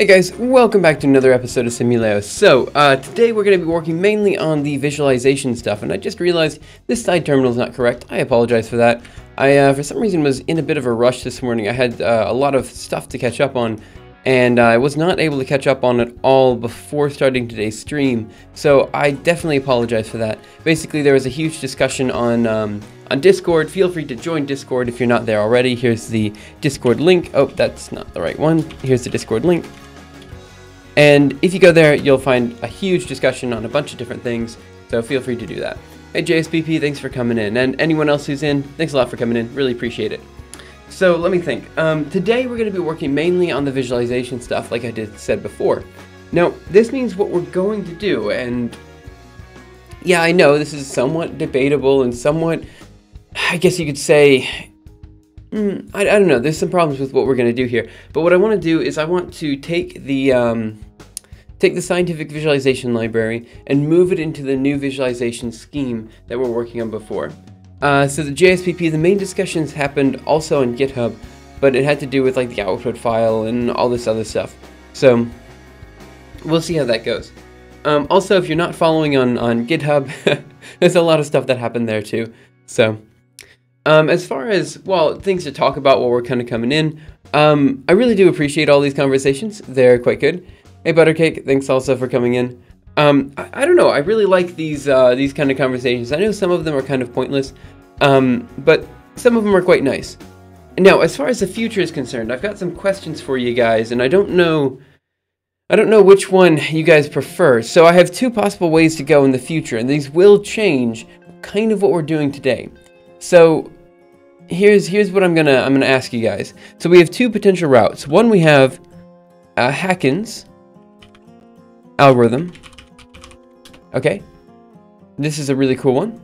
Hey guys, welcome back to another episode of SciVL. So, today we're going to be working mainly on the visualization stuff, and I just realized this side terminal is not correct. I apologize for that. I, for some reason, was in a bit of a rush this morning. I had a lot of stuff to catch up on, and I was not able to catch up on it all before starting today's stream, so I definitely apologize for that. Basically, there was a huge discussion on Discord. Feel free to join Discord if you're not there already. Here's the Discord link. Oh, that's not the right one. Here's the Discord link. And if you go there, you'll find a huge discussion on a bunch of different things, so feel free to do that. Hey JSBP, thanks for coming in, and anyone else who's in, thanks a lot for coming in, really appreciate it. So let me think. Today we're going to be working mainly on the visualization stuff, like I said before. Now, this means what we're going to do, and yeah, I know this is somewhat debatable and somewhat, I guess you could say, I don't know, there's some problems with what we're going to do here, but what I want to do is I want to take the scientific visualization library and move it into the new visualization scheme that we're working on before. So the JSPP, the main discussions happened also on GitHub, but it had to do with like the output file and all this other stuff. So we'll see how that goes. Also, if you're not following on GitHub, there's a lot of stuff that happened there too. So as far as, well, things to talk about while we're kind of coming in, I really do appreciate all these conversations. They're quite good. Hey, Buttercake, thanks also for coming in. I don't know, I really like these kind of conversations. I know some of them are kind of pointless, but some of them are quite nice. Now, as far as the future is concerned, I've got some questions for you guys, and I don't know which one you guys prefer. So I have two possible ways to go in the future, and these will change kind of what we're doing today. So here's what I'm gonna ask you guys. So we have two potential routes. One, we have Haken's algorithm. Okay, this is a really cool one.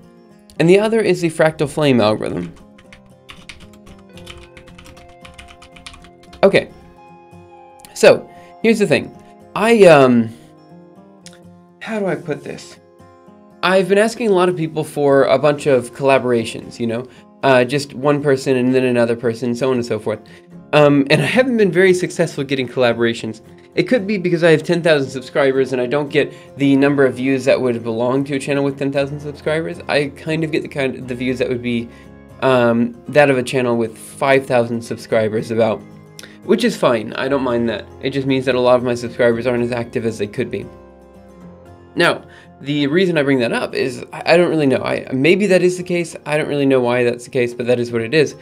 And the other is the fractal flame algorithm. Okay, so here's the thing. How do I put this? I've been asking a lot of people for a bunch of collaborations, you know, just one person and then another person, so on and so forth. And I haven't been very successful getting collaborations. It could be because I have 10,000 subscribers and I don't get the number of views that would belong to a channel with 10,000 subscribers. I kind of get the views that would be that of a channel with 5,000 subscribers about, which is fine. I don't mind that. It just means that a lot of my subscribers aren't as active as they could be. Now, the reason I bring that up is I don't really know. Maybe that is the case. I don't really know why that's the case, but that is what it is.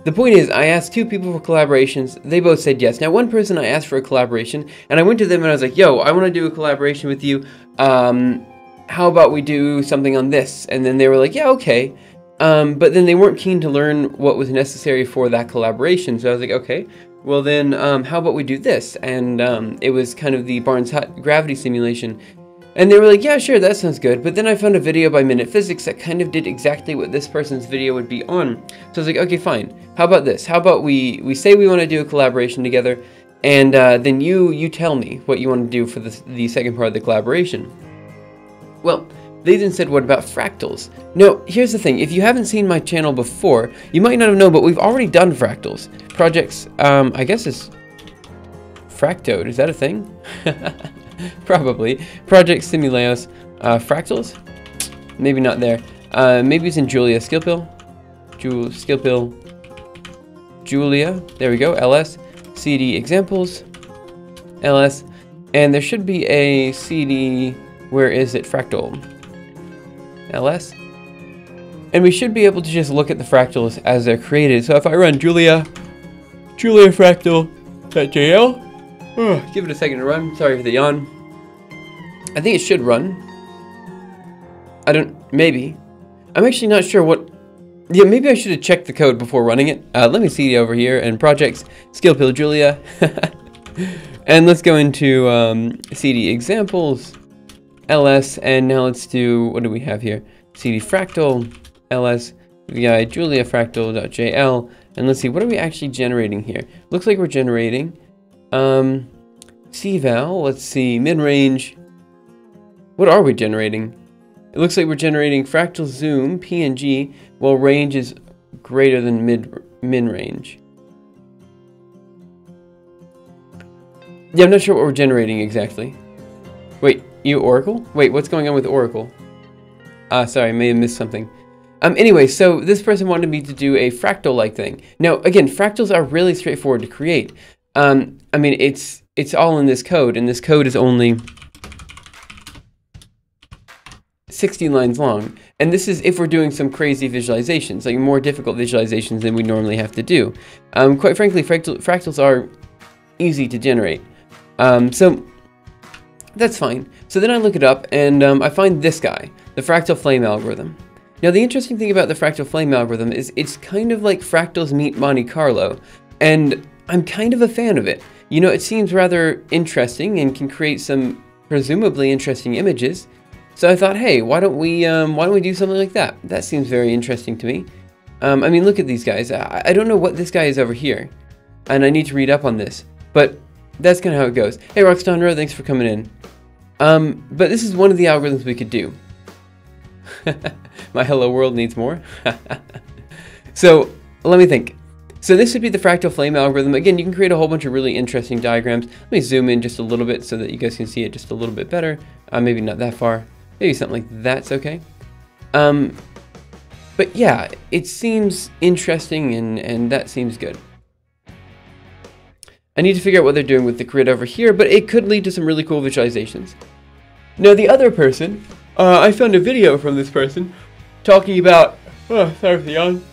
The point is, I asked two people for collaborations. They both said yes. Now, one person I asked for a collaboration, and I went to them and I was like, yo, I want to do a collaboration with you. How about we do something on this? And then they were like, yeah, okay. But then they weren't keen to learn what was necessary for that collaboration. So I was like, okay, well then, how about we do this? And it was kind of the Barnes Hut gravity simulation. And they were like, yeah, sure, that sounds good. But then I found a video by Minute Physics that kind of did exactly what this person's video would be on. So I was like, okay, fine. How about this? How about we say we want to do a collaboration together, and then you tell me what you want to do for the second part of the collaboration. Well, they then said, what about fractals? No, here's the thing. If you haven't seen my channel before, you might not have known, but we've already done fractals. Projects, I guess it's Fractode. Is that a thing? Probably. Project Simuleos. Fractals? Maybe not there. Maybe it's in Julia. Skillpill? Skillpill. Julia. There we go. LS. CD examples. LS. And there should be a CD. Where is it? Fractal. LS. And we should be able to just look at the fractals as they're created. So if I run Julia fractal.jl. Give it a second to run. Sorry for the yawn. I think it should run. Maybe. I'm actually not sure what. Yeah, maybe I should have checked the code before running it. Let me see over here and projects Skillpill Julia. And let's go into CD examples, LS, and now let's do, what do we have here? CD fractal, LS, VI Julia fractal.jl, and let's see, what are we actually generating here? Looks like we're generating SciVL, let's see, mid-range. What are we generating? It looks like we're generating fractal zoom, PNG, while range is greater than min range. Yeah, I'm not sure what we're generating exactly. Wait, you Oracle? Wait, what's going on with Oracle? Sorry, I may have missed something. Anyway, so this person wanted me to do a fractal-like thing. Now, again, fractals are really straightforward to create. I mean, it's all in this code, and this code is only 16 lines long. And this is if we're doing some crazy visualizations, like more difficult visualizations than we normally have to do. Quite frankly, fractals are easy to generate. So that's fine. So then I look it up, and I find this guy, the fractal flame algorithm. Now, the interesting thing about the fractal flame algorithm is it's kind of like fractals meet Monte Carlo, and I'm kind of a fan of it. You know, it seems rather interesting and can create some presumably interesting images. So I thought, hey, why don't we do something like that? That seems very interesting to me. I mean, look at these guys. I don't know what this guy is over here, and I need to read up on this, but that's kind of how it goes. Hey, Roxdonro, thanks for coming in. But this is one of the algorithms we could do. My hello world needs more. So let me think. So this would be the fractal flame algorithm. Again, you can create a whole bunch of really interesting diagrams. Let me zoom in just a little bit so that you guys can see it just a little bit better. Maybe not that far. Maybe something like that's okay. But yeah, it seems interesting and that seems good. I need to figure out what they're doing with the grid over here, but it could lead to some really cool visualizations. Now the other person, I found a video from this person talking about, oh, sorry for the yawn,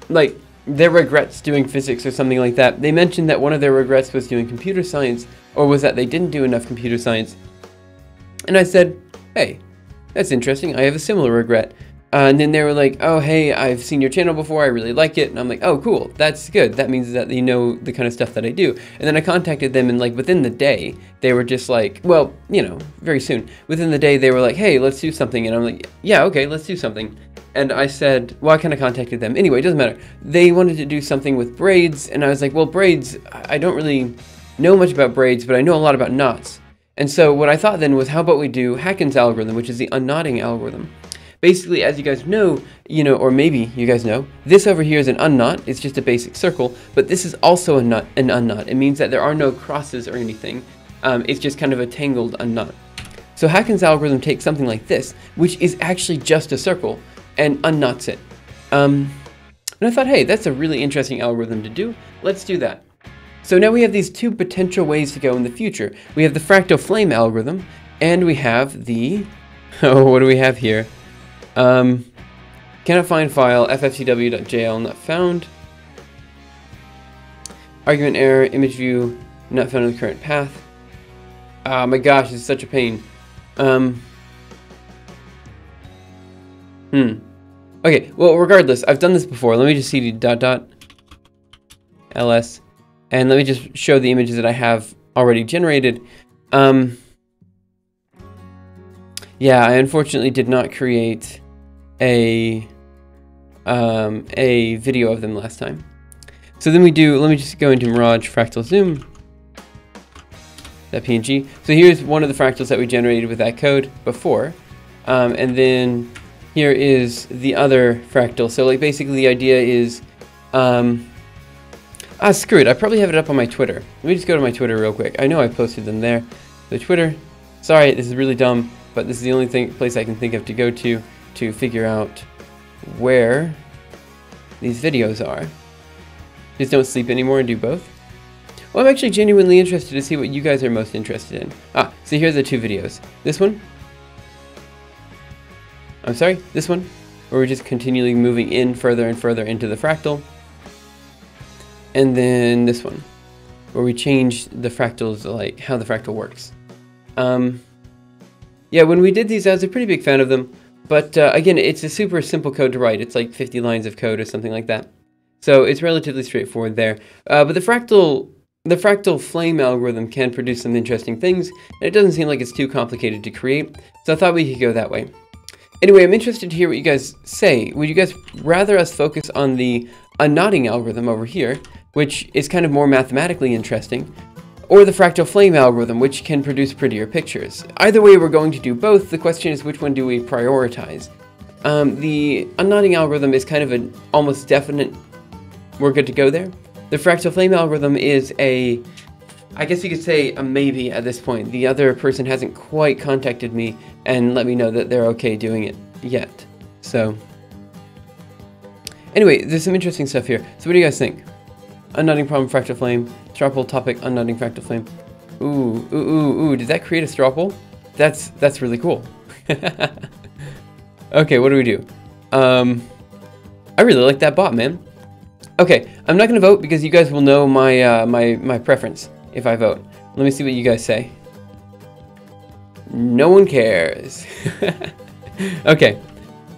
like their regrets doing physics or something like that. They mentioned that one of their regrets was doing computer science, or was that they didn't do enough computer science. And I said, hey, that's interesting. I have a similar regret. And then they were like, oh, hey, I've seen your channel before. I really like it. And I'm like, oh, cool. That's good. That means that you know the kind of stuff that I do. And then I contacted them, and like within the day, they were just like, well, you know, very soon. Within the day, they were like, hey, let's do something. And I'm like, yeah, okay, let's do something. And I said, well, I kind of contacted them. Anyway, it doesn't matter. They wanted to do something with braids. And I was like, well, braids, I don't really know much about braids, but I know a lot about knots. And so what I thought then was, how about we do Haken's algorithm, which is the unknotting algorithm. Basically, as you guys know, or maybe you guys know, this over here is an unknot. It's just a basic circle, but this is also an unknot. It means that there are no crosses or anything. It's just kind of a tangled unknot. So Haken's algorithm takes something like this, which is actually just a circle, and unknots it. And I thought, hey, that's a really interesting algorithm to do. Let's do that. So now we have these two potential ways to go in the future. We have the fractal flame algorithm, and we have the, oh, what do we have here? Cannot find file, ffcw.jl not found. Argument error, image view not found in the current path. Oh my gosh, this is such a pain. Okay, well, regardless, I've done this before. Let me just cd ... ls, and let me just show the images that I have already generated. Yeah, I unfortunately did not create a video of them last time. So then we do, let me just go into Mirage Fractal Zoom, that PNG. So here's one of the fractals that we generated with that code before. And then here is the other fractal. So like basically the idea is, screw it, I probably have it up on my Twitter. Let me just go to my Twitter real quick. I know I posted them there. The Twitter, sorry, this is really dumb, but this is the only place I can think of to go to figure out where these videos are. Just don't sleep anymore and do both. Well, I'm actually genuinely interested to see what you guys are most interested in. So here's the two videos. This one. I'm sorry, this one, where we're just continually moving in further and further into the fractal. And then this one, where we change the fractals, like how the fractal works. Yeah, when we did these, I was a pretty big fan of them. But again, it's a super simple code to write. It's like 50 lines of code or something like that. So it's relatively straightforward there. But the fractal flame algorithm can produce some interesting things, and it doesn't seem like it's too complicated to create. So I thought we could go that way. Anyway, I'm interested to hear what you guys say. Would you guys rather us focus on the unknotting algorithm over here, which is kind of more mathematically interesting, or the fractal flame algorithm, which can produce prettier pictures? Either way, we're going to do both. The question is, which one do we prioritize? The unknotting algorithm is kind of an almost definite, we're good to go there. The fractal flame algorithm is a I guess you could say a maybe at this point. The other person hasn't quite contacted me and let me know that they're okay doing it yet. So, anyway, there's some interesting stuff here. So what do you guys think? Unknotting problem, fractal flame. Straw poll topic, unknotting fractal flame. Ooh, did that create a straw poll? That's really cool. Okay, what do we do? I really like that bot, man. Okay, I'm not gonna vote because you guys will know my my preference if I vote. Let me see what you guys say. No one cares. Okay.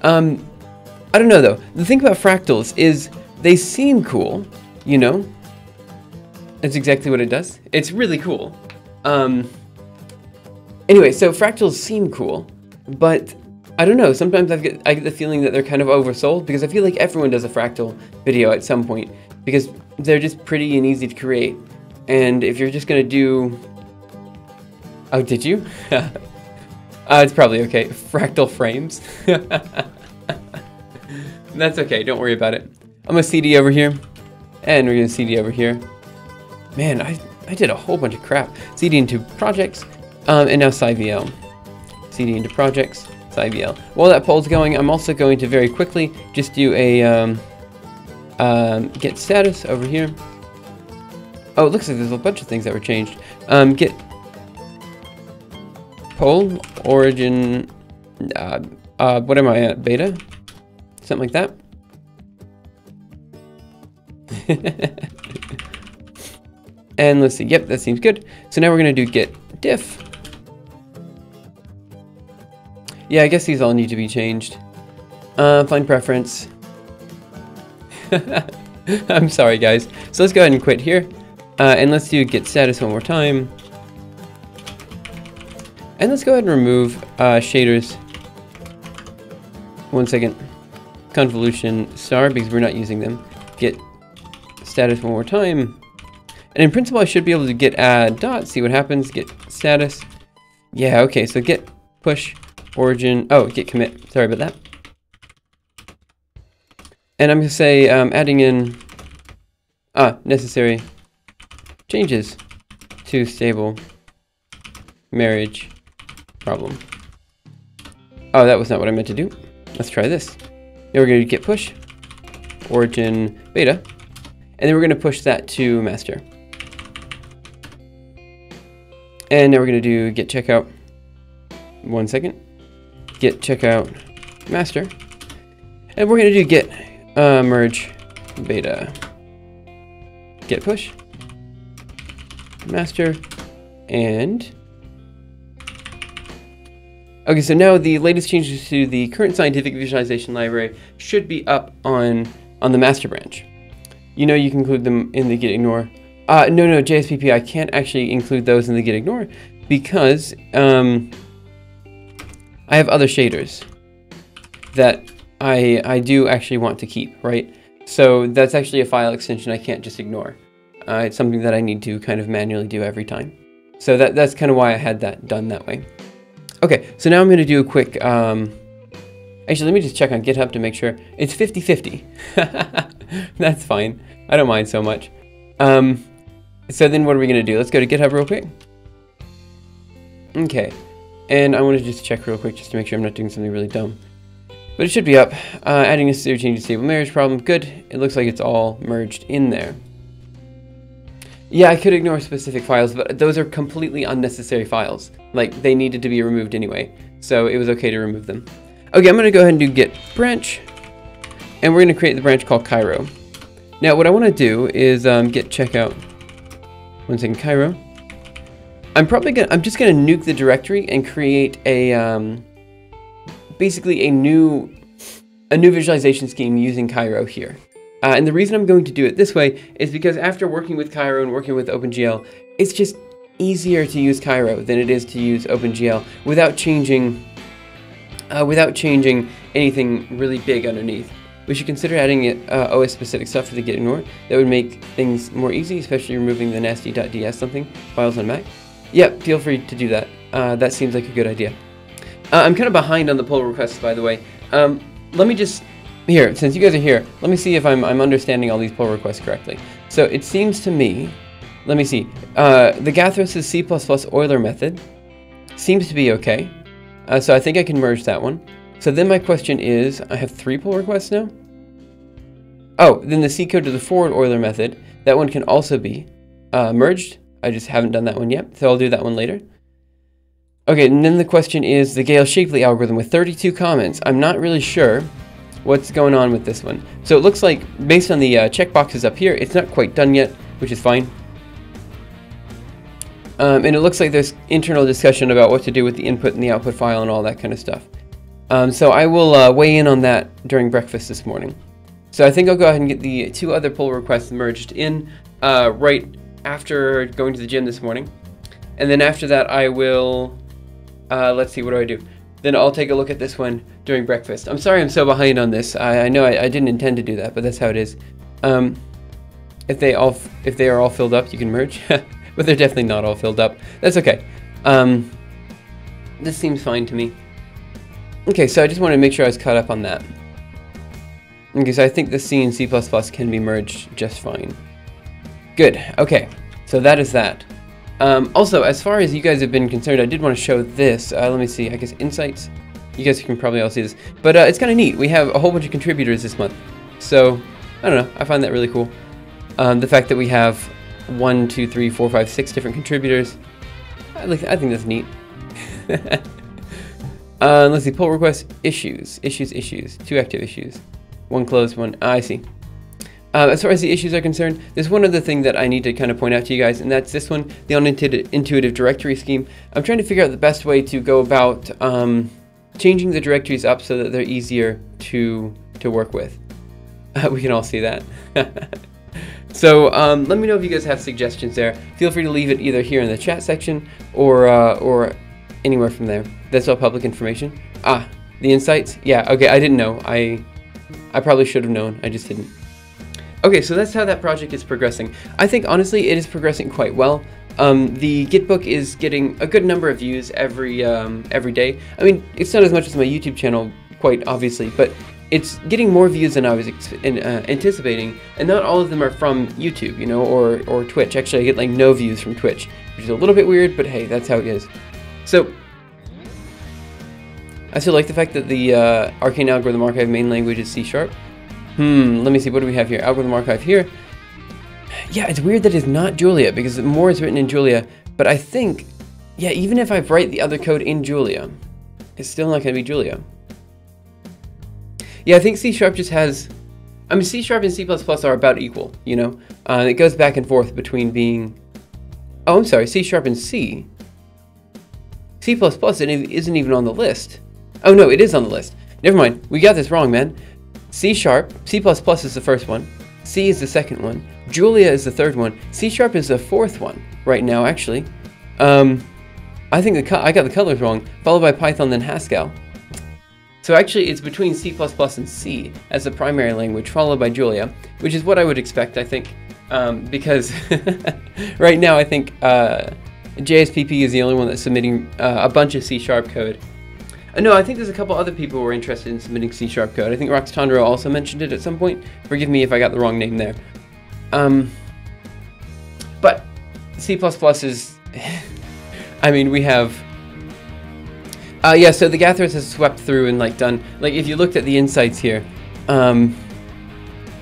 I don't know though. The thing about fractals is they seem cool, you know? That's exactly what it does. It's really cool. Anyway, so fractals seem cool, but I don't know, sometimes I get the feeling that they're kind of oversold because I feel like everyone does a fractal video at some point because they're just pretty and easy to create. And if you're just gonna do... Oh, did you? It's probably okay. Fractal frames. That's okay, don't worry about it. I'm gonna CD over here, and we're gonna CD over here. Man, I did a whole bunch of crap. CD into projects, and now SciVL. CD into projects, SciVL. While that poll's going, I'm also going to very quickly just do a get status over here. Oh, it looks like there's a bunch of things that were changed. Get poll origin, what am I at, beta? Something like that. And let's see, yep, that seems good. So now we're gonna do get diff. Yeah, I guess these all need to be changed. Find preference. I'm sorry, guys. So let's go ahead and quit here. And let's do get status one more time. And let's go ahead and remove shaders. 1 second. Convolution star, because we're not using them. Get status one more time. And in principle, I should be able to get add dot, see what happens. Get status. Yeah, okay, so get push origin. Oh, get commit. Sorry about that. And I'm going to say adding in necessary changes to stable marriage problem. Oh, that was not what I meant to do. Let's try this. Now we're going to get push origin beta, and then we're going to push that to master. And now we're going to do get checkout. 1 second. Get checkout master. And we're going to do get merge beta. Get push master. And okay, so now the latest changes to the current scientific visualization library should be up on the master branch. You know, you can include them in the get ignore. No, JSPP, I can't actually include those in the get ignore because I have other shaders that I do actually want to keep, right? So that's actually a file extension I can't just ignore. It's something that I need to kind of manually do every time. So that's kind of why I had that done that way. Okay, so now I'm going to do a quick, actually let me just check on GitHub to make sure. It's 50-50. That's fine. I don't mind so much. So then what are we going to do? Let's go to GitHub real quick. Okay, and I want to just check real quick just to make sure I'm not doing something really dumb. But it should be up. Adding a zero change to stable marriage problem. Good. It looks like it's all merged in there. Yeah, I could ignore specific files, but those are completely unnecessary files. Like, they needed to be removed anyway, so it was okay to remove them. Okay, I'm going to go ahead and do get branch, and we're going to create the branch called Cairo. Now, what I want to do is get checkout. 1 second, Cairo. I'm just going to nuke the directory and create a basically a new visualization scheme using Cairo here. And the reason I'm going to do it this way is because after working with Cairo and working with OpenGL, it's just easier to use Cairo than it is to use OpenGL without changing anything really big underneath. We should consider adding OS-specific stuff for the get ignore. That would make things more easy, especially removing the nasty.ds something files on Mac. Yep, feel free to do that. That seems like a good idea. I'm kind of behind on the pull requests, by the way. Let me just... Here, since you guys are here, let me see if I'm understanding all these pull requests correctly. So it seems to me let me see. The Gathros' C++ Euler method seems to be okay. So I think I can merge that one. So then my question is, I have 3 pull requests now? Oh, then the C code to the forward Euler method, that one can also be merged. I just haven't done that one yet, so I'll do that one later. Okay, and then the question is the Gale-Shapley algorithm with 32 comments. I'm not really sure what's going on with this one. So it looks like, based on the checkboxes up here, it's not quite done yet, which is fine. And it looks like there's internal discussion about what to do with the input and the output file and all that kind of stuff. So I will weigh in on that during breakfast this morning. So I think I'll go ahead and get the 2 other pull requests merged in right after going to the gym this morning. And then after that I will, let's see, what do I do? Then I'll take a look at this one during breakfast. I'm sorry I'm so behind on this. I know I didn't intend to do that, but that's how it is. If they are all filled up, you can merge. But they're definitely not all filled up. That's okay. This seems fine to me. Okay, so I just wanted to make sure I was caught up on that. Okay, so I think the C and C++ can be merged just fine. Good, okay, so that is that. Also, as far as you guys have been concerned, I did want to show this. Let me see, I guess Insights. You guys can probably all see this. But it's kind of neat. We have a whole bunch of contributors this month. So, I don't know, I find that really cool. The fact that we have 1, 2, 3, 4, 5, 6 different contributors. I think that's neat. Let's see, pull request issues. 2 active issues. 1 closed, 1, I see. As far as the issues are concerned, there's one other thing that I need to kind of point out to you guys, and that's this one, the unintuitive directory scheme. I'm trying to figure out the best way to go about changing the directories up so that they're easier to work with. We can all see that. So let me know if you guys have suggestions there. Feel free to leave it either here in the chat section or anywhere from there. That's all public information. Ah, the insights? Yeah, okay, I didn't know. I probably should have known, I just didn't. Okay, so that's how that project is progressing. I think, honestly, it is progressing quite well. The Gitbook is getting a good number of views every day. I mean, it's not as much as my YouTube channel, quite obviously, but it's getting more views than I was anticipating, and not all of them are from YouTube, you know, or Twitch. Actually, I get like no views from Twitch, which is a little bit weird, but hey, that's how it is. So, I still like the fact that the Arcane Algorithm Archive main language is C#. Let me see, what do we have here? Algorithm Archive here. Yeah, it's weird that it's not Julia, because more is written in Julia, but I think, yeah, even if I write the other code in Julia, it's still not going to be Julia. Yeah, I think C# just has, I mean, C# and C++ are about equal, you know? It goes back and forth between being, oh, I'm sorry, C# and C. C++ isn't even on the list. Oh, no, it is on the list. Never mind, we got this wrong, man. C#, C++ is the first one, C is the second one, Julia is the third one, C# is the fourth one right now, actually. I think I got the colors wrong, followed by Python, then Haskell. So actually, it's between C++ and C as the primary language, followed by Julia, which is what I would expect, I think, because right now I think JSPP is the only one that's submitting a bunch of C# code. No, I think there's a couple other people who are interested in submitting C# code. I think Roxtandro also mentioned it at some point. Forgive me if I got the wrong name there. But C++ is, I mean, we have, yeah, so the Gathros has swept through and like done, like if you looked at the insights here, the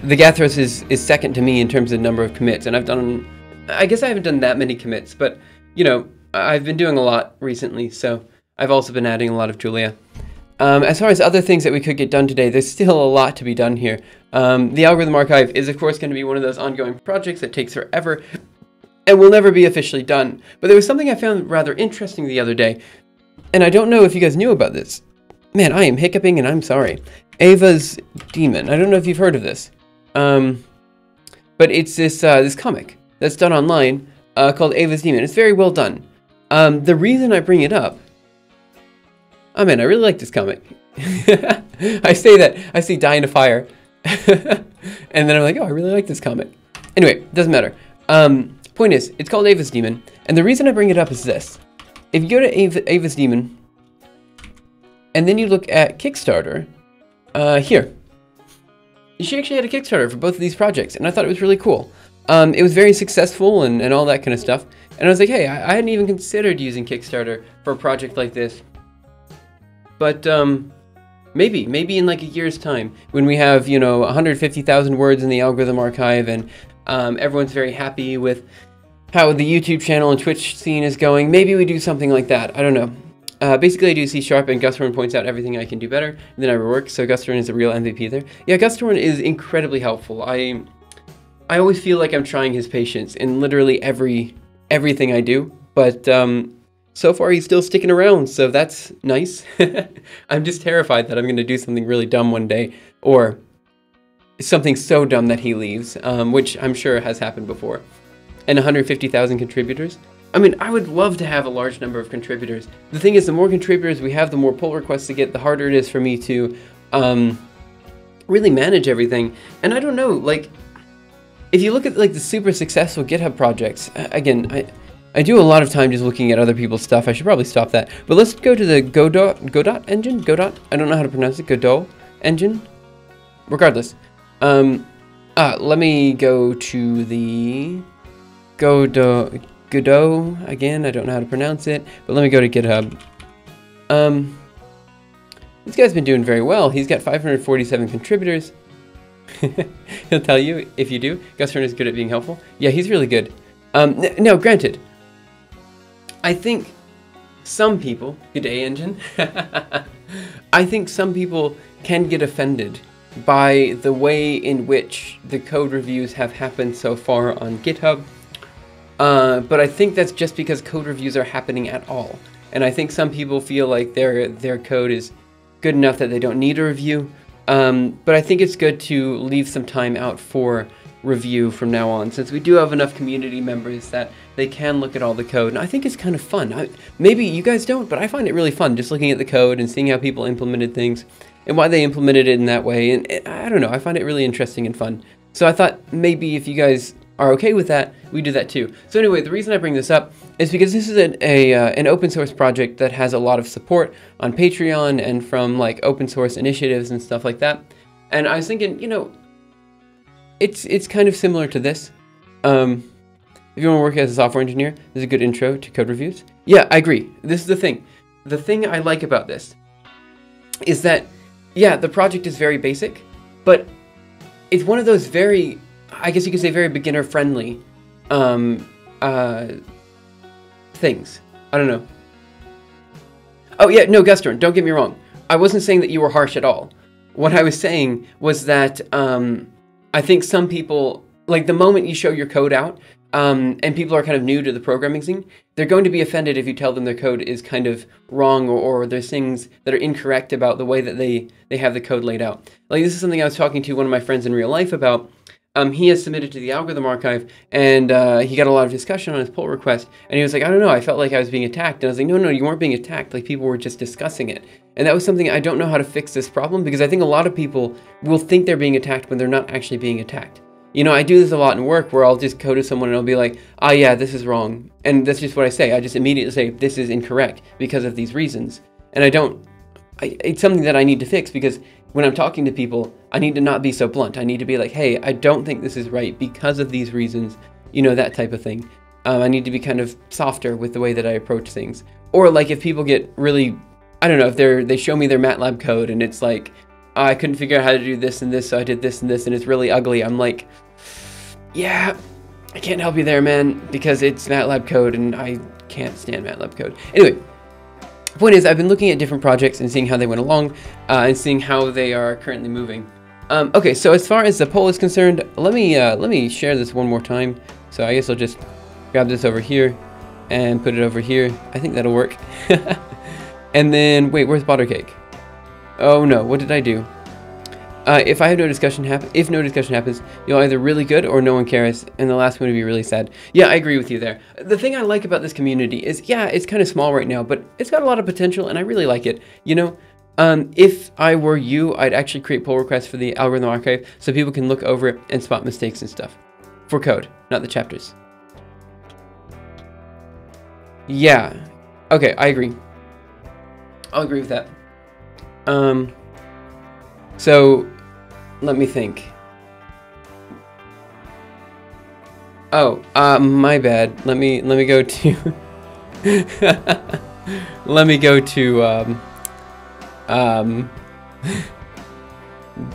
Gathros is second to me in terms of number of commits, and I've done, I guess I haven't done that many commits, but, you know, I've been doing a lot recently, so I've also been adding a lot of Julia. As far as other things that we could get done today, there's still a lot to be done here. The Algorithm Archive is, of course, going to be one of those ongoing projects that takes forever and will never be officially done. But there was something I found rather interesting the other day, and I don't know if you guys knew about this. Man, I am hiccuping and I'm sorry. Ava's Demon. I don't know if you've heard of this. But it's this comic that's done online called Ava's Demon. It's very well done. The reason I bring it up, oh man, I really like this comic. I say that, I see Die in a Fire, and then I'm like, oh, I really like this comic. Anyway, doesn't matter. Point is, it's called Ava's Demon, and the reason I bring it up is this. If you go to Ava's Demon, and then you look at Kickstarter, here. She actually had a Kickstarter for both of these projects, and I thought it was really cool. it was very successful and all that kind of stuff. And I was like, hey, I hadn't even considered using Kickstarter for a project like this. But maybe in like a year's time, when we have, 150,000 words in the algorithm archive, and everyone's very happy with how the YouTube channel and Twitch scene is going, maybe we do something like that. I don't know. Basically, I do C#, and Gustorn points out everything I can do better, and then I rework, so Gustorn is a real MVP there. Yeah, Gustorn is incredibly helpful. I always feel like I'm trying his patience in literally everything I do, but so far he's still sticking around, so that's nice. I'm just terrified that I'm going to do something really dumb one day, or something so dumb that he leaves, which I'm sure has happened before. And 150,000 contributors. I mean, I would love to have a large number of contributors. The thing is, the more contributors we have, the more pull requests to get, the harder it is for me to really manage everything. And I don't know, like, if you look at like the super successful GitHub projects, again, I do a lot of time just looking at other people's stuff. I should probably stop that. But let's go to the Godot engine. Godot? I don't know how to pronounce it. Godot engine? Regardless. Let me go to the Godot again. I don't know how to pronounce it, but let me go to GitHub. This guy's been doing very well. He's got 547 contributors. He'll tell you if you do. Gustorn is good at being helpful. Yeah, he's really good. Now, granted, I think some people, good day engine, I think some people can get offended by the way in which the code reviews have happened so far on GitHub. But I think that's just because code reviews are happening at all. And I think some people feel like their code is good enough that they don't need a review. But I think it's good to leave some time out for review from now on, since we do have enough community members that they can look at all the code. And I think it's kind of fun. Maybe you guys don't, but I find it really fun just looking at the code and seeing how people implemented things and why they implemented it in that way. And I don't know, I find it really interesting and fun. So I thought maybe if you guys are okay with that, we do that too. So anyway, the reason I bring this up is because this is an open source project that has a lot of support on Patreon and from like open source initiatives and stuff like that. And I was thinking, it's kind of similar to this. If you want to work as a software engineer, this is a good intro to code reviews. Yeah, I agree. This is the thing. The thing I like about this is that, yeah, the project is very basic, but it's one of those very, I guess you could say, very beginner-friendly things. I don't know. Oh, yeah, no, Gustorn, don't get me wrong. I wasn't saying that you were harsh at all. What I was saying was that I think some people, like the moment you show your code out, and people are kind of new to the programming scene, they're going to be offended if you tell them their code is kind of wrong, or there's things that are incorrect about the way that they have the code laid out. Like, this is something I was talking to one of my friends in real life about. He has submitted to the algorithm archive, and he got a lot of discussion on his pull request, and he was like, I don't know, I felt like I was being attacked. And I was like, no, you weren't being attacked, like people were just discussing it. And that was something, I don't know how to fix this problem, because I think a lot of people will think they're being attacked when they're not actually being attacked. I do this a lot in work where I'll just code to someone and I'll be like, oh yeah, this is wrong. And that's just what I say. I just immediately say, this is incorrect because of these reasons. And it's something that I need to fix, because when I'm talking to people, I need to not be so blunt. I need to be like, hey, I don't think this is right because of these reasons, that type of thing. I need to be kind of softer with the way that I approach things. Or like if people get really, I don't know, if they show me their MATLAB code and it's like, I couldn't figure out how to do this and this, so I did this and this, and it's really ugly. I'm like, yeah, I can't help you there, man, because it's MATLAB code and I can't stand MATLAB code. Anyway, the point is, I've been looking at different projects and seeing how they went along, and seeing how they are currently moving. Okay, so as far as the poll is concerned, let me share this one more time. So I guess I'll just grab this over here and put it over here. I think that'll work. And then, wait, where's Butter Cake? Oh no, what did I do? If no discussion happens, you'll either really good or no one cares, and the last one would be really sad. Yeah, I agree with you there. The thing I like about this community is, yeah, it's kind of small right now, but it's got a lot of potential, and I really like it. If I were you, I'd actually create pull requests for the algorithm archive so people can look over it and spot mistakes and stuff. For code, not the chapters. Yeah. Okay, I agree. I'll agree with that. So, let me think. Oh, my bad. Let me go to let me go to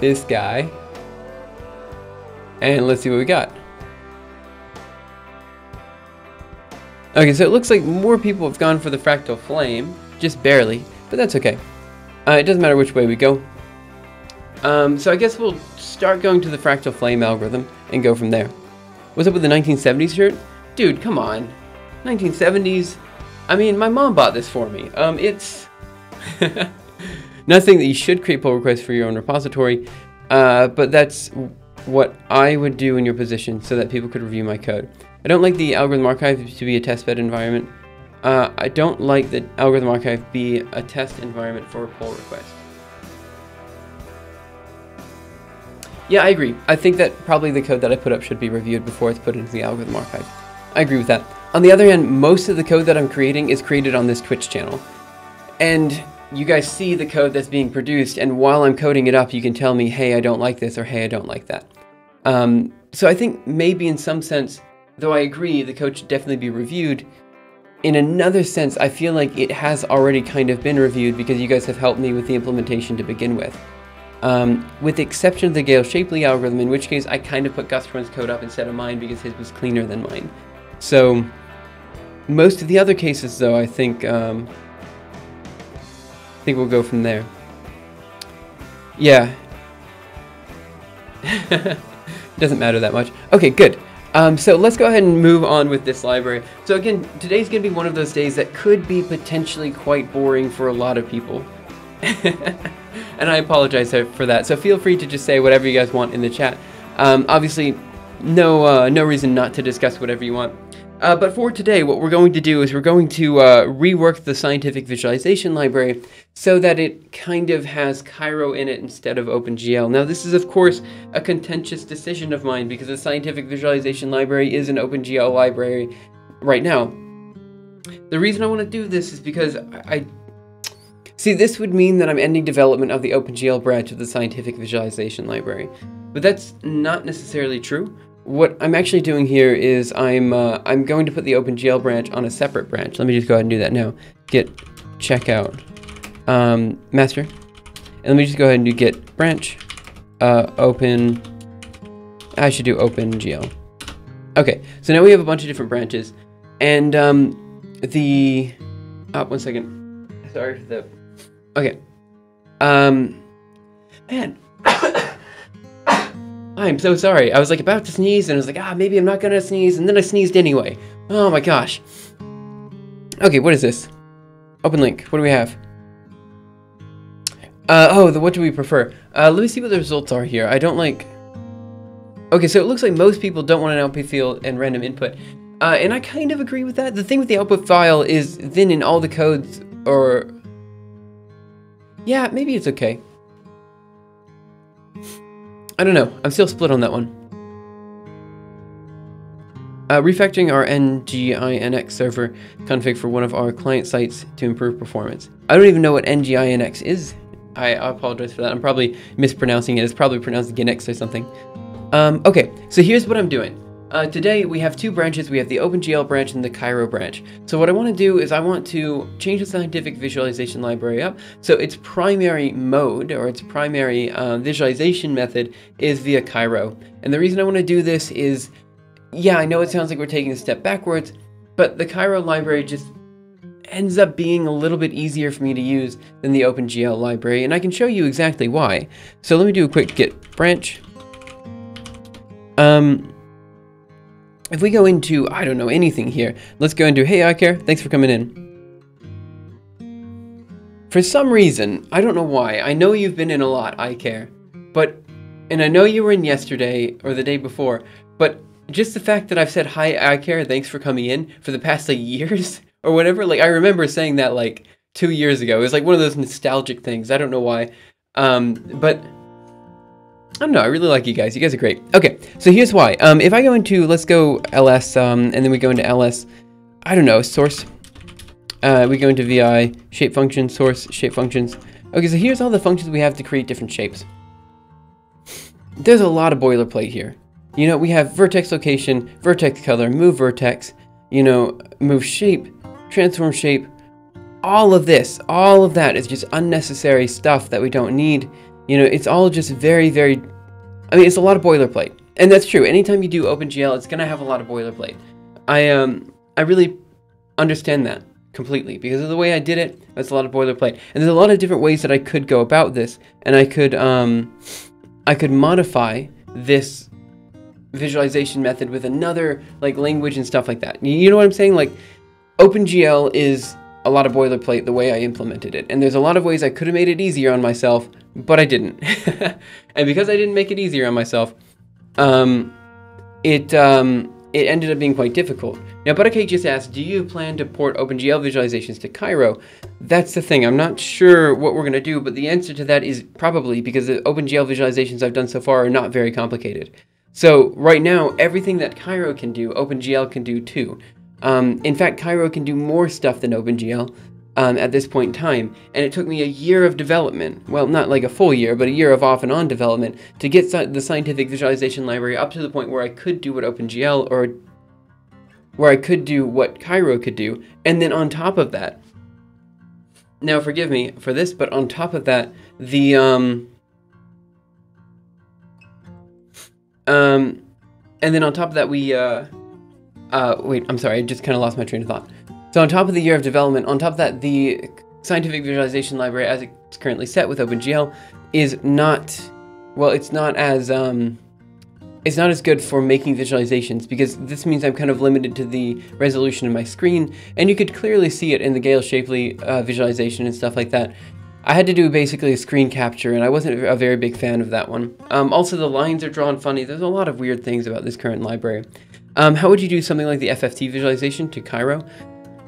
this guy, and let's see what we got. Okay, so it looks like more people have gone for the fractal flame, just barely, but that's okay. It doesn't matter which way we go. So I guess we'll start going to the fractal flame algorithm and go from there. What's up with the 1970s shirt? Dude, come on. 1970s? I mean, my mom bought this for me. It's not saying that you should create pull requests for your own repository, but that's what I would do in your position so that people could review my code. I don't like the algorithm archive to be a testbed environment. I don't like the algorithm archive be a test environment for a pull request. Yeah, I agree. I think that probably the code that I put up should be reviewed before it's put into the algorithm archive. I agree with that. On the other hand, most of the code that I'm creating is created on this Twitch channel. And you guys see the code that's being produced, and while I'm coding it up, you can tell me, hey, I don't like this, or hey, I don't like that. So I think maybe in some sense, though I agree the code should definitely be reviewed, in another sense, I feel like it has already kind of been reviewed because you guys have helped me with the implementation to begin with. With the exception of the Gale Shapley algorithm, in which case I kind of put Guthrun's code up instead of mine because his was cleaner than mine. So most of the other cases, though, I think we'll go from there. Yeah. Doesn't matter that much. Okay, good. So let's go ahead and move on with this library. So again, today's going to be one of those days that could be potentially quite boring for a lot of people. And I apologize for that. So feel free to just say whatever you guys want in the chat. Obviously, no reason not to discuss whatever you want. But for today, what we're going to do is we're going to rework the scientific visualization library so that it kind of has Cairo in it instead of OpenGL. Now, this is, of course, a contentious decision of mine because the scientific visualization library is an OpenGL library right now. The reason I want to do this is because see, this would mean that I'm ending development of the OpenGL branch of the scientific visualization library. But that's not necessarily true. What I'm actually doing here is I'm going to put the OpenGL branch on a separate branch. Let me just go ahead and do that now. Git checkout master. And let me just go ahead and do git branch open. I should do OpenGL. Okay, so now we have a bunch of different branches. And one second. Sorry for the... Okay. Man. I'm so sorry. I was like about to sneeze and I was like, maybe I'm not gonna sneeze, and then I sneezed anyway. Oh my gosh. Okay, what is this? Open link. What do we have? What do we prefer? Let me see what the results are here. I don't like... Okay, so it looks like most people don't want an output field and random input. And I kind of agree with that. The thing with the output file is then in all the codes, or... Yeah, maybe it's okay. I don't know. I'm still split on that one. Refactoring our NGINX server config for one of our client sites to improve performance. I don't even know what NGINX is. I apologize for that. I'm probably mispronouncing it. It's probably pronounced Ginx or something. Okay, so here's what I'm doing. Today we have two branches. We have the OpenGL branch and the Cairo branch. So what I want to do is I want to change the scientific visualization library up so its primary mode, or its primary visualization method, is via Cairo. And the reason I want to do this is, yeah, I know it sounds like we're taking a step backwards, but the Cairo library just ends up being a little bit easier for me to use than the OpenGL library, and I can show you exactly why. So let me do a quick git branch. If we go into, I don't know, anything here, let's go into, hey, iCare, thanks for coming in. For some reason, I don't know why, I know you've been in a lot, iCare, and I know you were in yesterday, or the day before, but just the fact that I've said, hi, iCare, thanks for coming in, for the past, like, years, or whatever, like, I remember saying that, like, 2 years ago. It was, like, one of those nostalgic things, I don't know why, but... I don't know, I really like you guys. You guys are great. Okay, so here's why. If I go into, let's go ls, and then we go into ls, I don't know, source. We go into vi, shape function, source, shape functions. Okay, so here's all the functions we have to create different shapes. There's a lot of boilerplate here. You know, we have vertex location, vertex color, move vertex, you know, move shape, transform shape. All of that is just unnecessary stuff that we don't need. You know, it's all just very, very, I mean, it's a lot of boilerplate. And that's true. Anytime you do OpenGL, it's going to have a lot of boilerplate. I really understand that completely because of the way I did it. That's a lot of boilerplate. And there's a lot of different ways that I could go about this. And I could modify this visualization method with another like language and stuff like that. You know what I'm saying? Like OpenGL is a lot of boilerplate the way I implemented it. And there's a lot of ways I could have made it easier on myself, but I didn't. And because I didn't make it easier on myself, it ended up being quite difficult. Now, Buttercake just asked, do you plan to port OpenGL visualizations to Cairo? That's the thing. I'm not sure what we're going to do, but the answer to that is probably, because the OpenGL visualizations I've done so far are not very complicated. So right now, everything that Cairo can do, OpenGL can do too. In fact, Cairo can do more stuff than OpenGL at this point in time, and it took me a year of development, well, not like a full year, but a year of off and on development to get the scientific visualization library up to the point where I could do what OpenGL, or where I could do what Cairo could do, and then on top of that, now forgive me for this, but on top of that, the, and then on top of that, we, wait, I'm sorry, I just kind of lost my train of thought. So on top of the year of development, on top of that, the scientific visualization library as it's currently set with OpenGL is not, well, it's not as good for making visualizations, because this means I'm kind of limited to the resolution of my screen, and you could clearly see it in the Gale Shapley visualization and stuff like that. I had to do basically a screen capture, and I wasn't a very big fan of that one. Also, the lines are drawn funny. There's a lot of weird things about this current library. How would you do something like the FFT visualization to Cairo?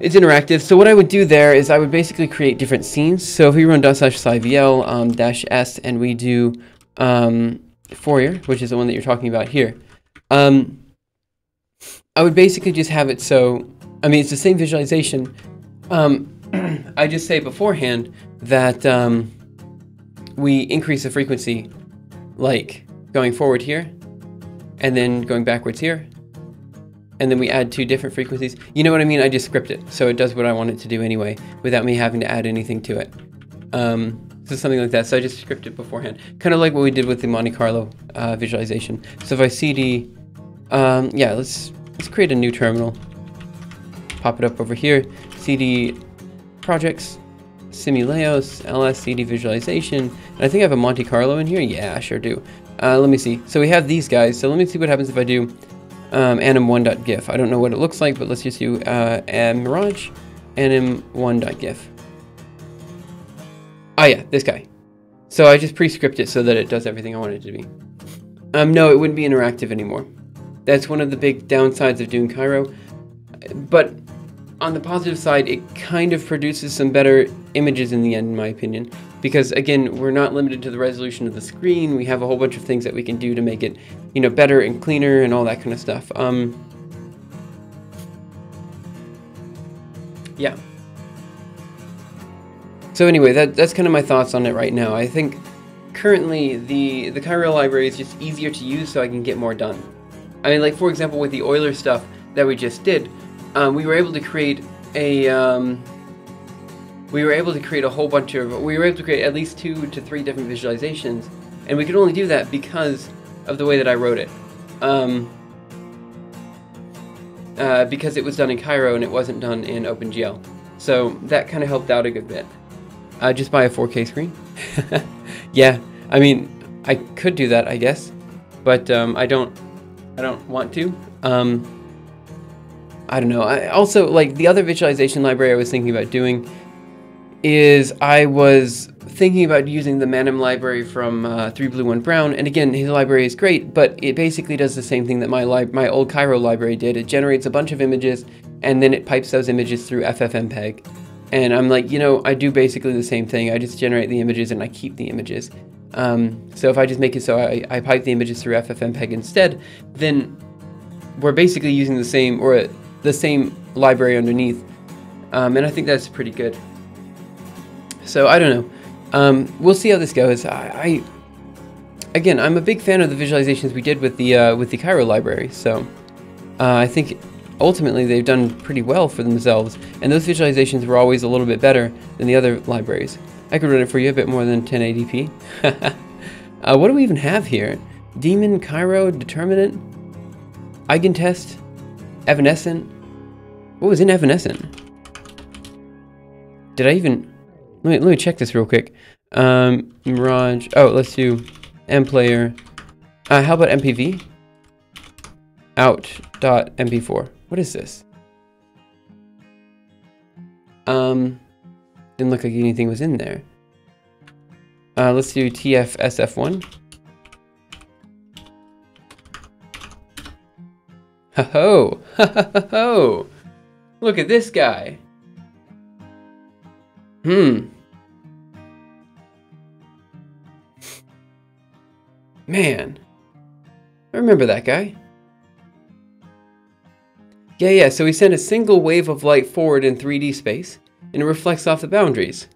It's interactive, so what I would do there is I would basically create different scenes. So if we run /SciVL -s and we do Fourier, which is the one that you're talking about here, I would basically just have it so, I mean, it's the same visualization. I just say beforehand that we increase the frequency, like going forward here, and then going backwards here, and then we add 2 different frequencies. You know what I mean? I just script it, so it does what I want it to do anyway, without me having to add anything to it. So something like that, so I just script it beforehand. Kind of like what we did with the Monte Carlo visualization. So if I cd, yeah, let's create a new terminal. Pop it up over here, cd projects, SciMiLeos, ls cd visualization, and I think I have a Monte Carlo in here. Yeah, I sure do. Let me see. So we have these guys, so let me see what happens if I do anim1.gif. I don't know what it looks like, but let's just do mirage anim1.gif. Oh yeah, this guy. So I just pre-script it so that it does everything I want it to be. No, it wouldn't be interactive anymore. That's one of the big downsides of doing Cairo. But on the positive side, it kind of produces some better images in the end, in my opinion. Because again, we're not limited to the resolution of the screen. We have a whole bunch of things that we can do to make it, you know, better and cleaner and all that kind of stuff. Yeah. So anyway, that's kind of my thoughts on it right now. I think currently the Cairo library is just easier to use, so I can get more done. I mean, like for example, with the Euler stuff that we just did, we were able to create a we were able to create at least 2 to 3 different visualizations, and we could only do that because of the way that I wrote it. Because it was done in Cairo and it wasn't done in OpenGL. So that kind of helped out a good bit. Just buy a 4K screen. Yeah, I mean, I could do that, I guess, but I don't want to. I don't know. Also, like, the other visualization library I was thinking about doing is I was thinking about using the Manim library from 3Blue1Brown, and again, his library is great, but it basically does the same thing that my old Cairo library did. It generates a bunch of images, and then it pipes those images through FFmpeg. And I'm like, you know, I do basically the same thing. I just generate the images and I keep the images. So if I just make it so I pipe the images through FFmpeg instead, then we're basically using the same, or the same library underneath. And I think that's pretty good. So I don't know. We'll see how this goes. again, I'm a big fan of the visualizations we did with the Cairo library, so I think ultimately they've done pretty well for themselves, and those visualizations were always a little bit better than the other libraries. I could run it for you a bit more than 1080p. What do we even have here? Demon, Cairo, Determinant, Eigentest, Evanescent. What was in Evanescent? Did I even... Let me check this real quick. Mirage. Oh, let's do mplayer. How about MPV? Out.mp4. What is this? Didn't look like anything was in there. Let's do TFSF1. Ho ho! Ho ho! Look at this guy. Man. I remember that guy. Yeah, so we send a single wave of light forward in 3D space, and it reflects off the boundaries.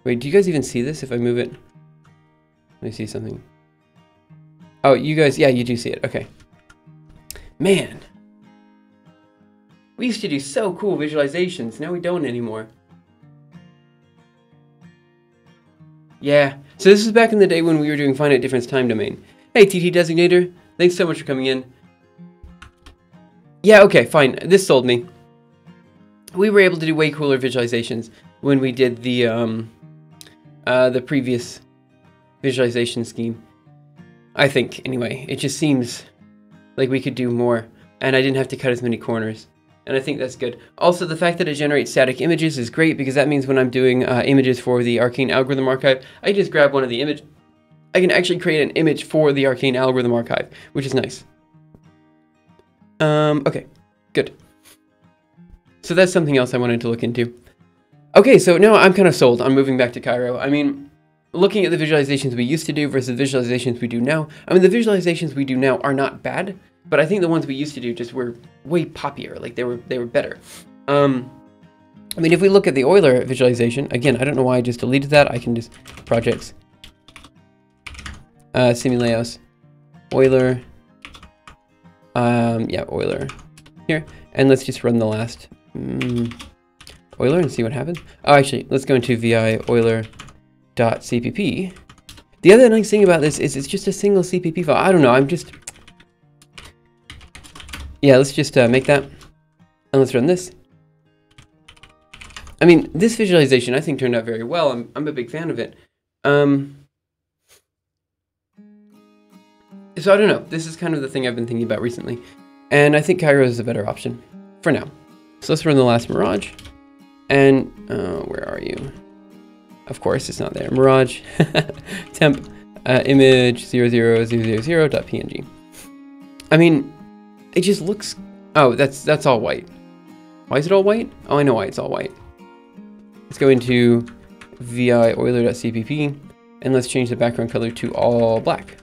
Wait, do you guys even see this if I move it? Let me see something. Oh, you guys, yeah, you do see it. Okay. Man. We used to do so cool visualizations. Now we don't anymore. Yeah. So this is back in the day when we were doing finite difference time domain. Hey, TT Designator. Thanks so much for coming in. Yeah, okay, fine. This sold me. We were able to do way cooler visualizations when we did the previous visualization scheme. I think, anyway. It just seems like we could do more, and I didn't have to cut as many corners. And I think that's good. Also, the fact that it generates static images is great, because that means when I'm doing images for the Arcane Algorithm Archive, I just grab one of the image. I can actually create an image for the Arcane Algorithm Archive, which is nice. Okay, good. So that's something else I wanted to look into. Okay, so now I'm kind of sold on moving back to Cairo. I mean, looking at the visualizations we used to do versus the visualizations we do now, I mean, the visualizations we do now are not bad, but I think the ones we used to do just were way poppier. Like, they were better. I mean, if we look at the Euler visualization, again, I don't know why I just deleted that. I can just projects, SciVL, Euler, yeah, Euler here, and let's just run the last Euler and see what happens. Oh, actually, let's go into vi Euler.cpp. The other nice thing about this is it's just a single CPP file. I don't know, yeah, let's just make that, and let's run this. I mean, this visualization I think turned out very well. I'm a big fan of it. So I don't know, this is kind of the thing I've been thinking about recently, and I think Cairo is a better option for now. So let's run the last Mirage, and where are you? Of course, it's not there. Mirage temp image 00000.png. I mean, it just looks. Oh, that's all white. Why is it all white? Oh, I know why it's all white. Let's go into vi Euler.cpp, and let's change the background color to all black.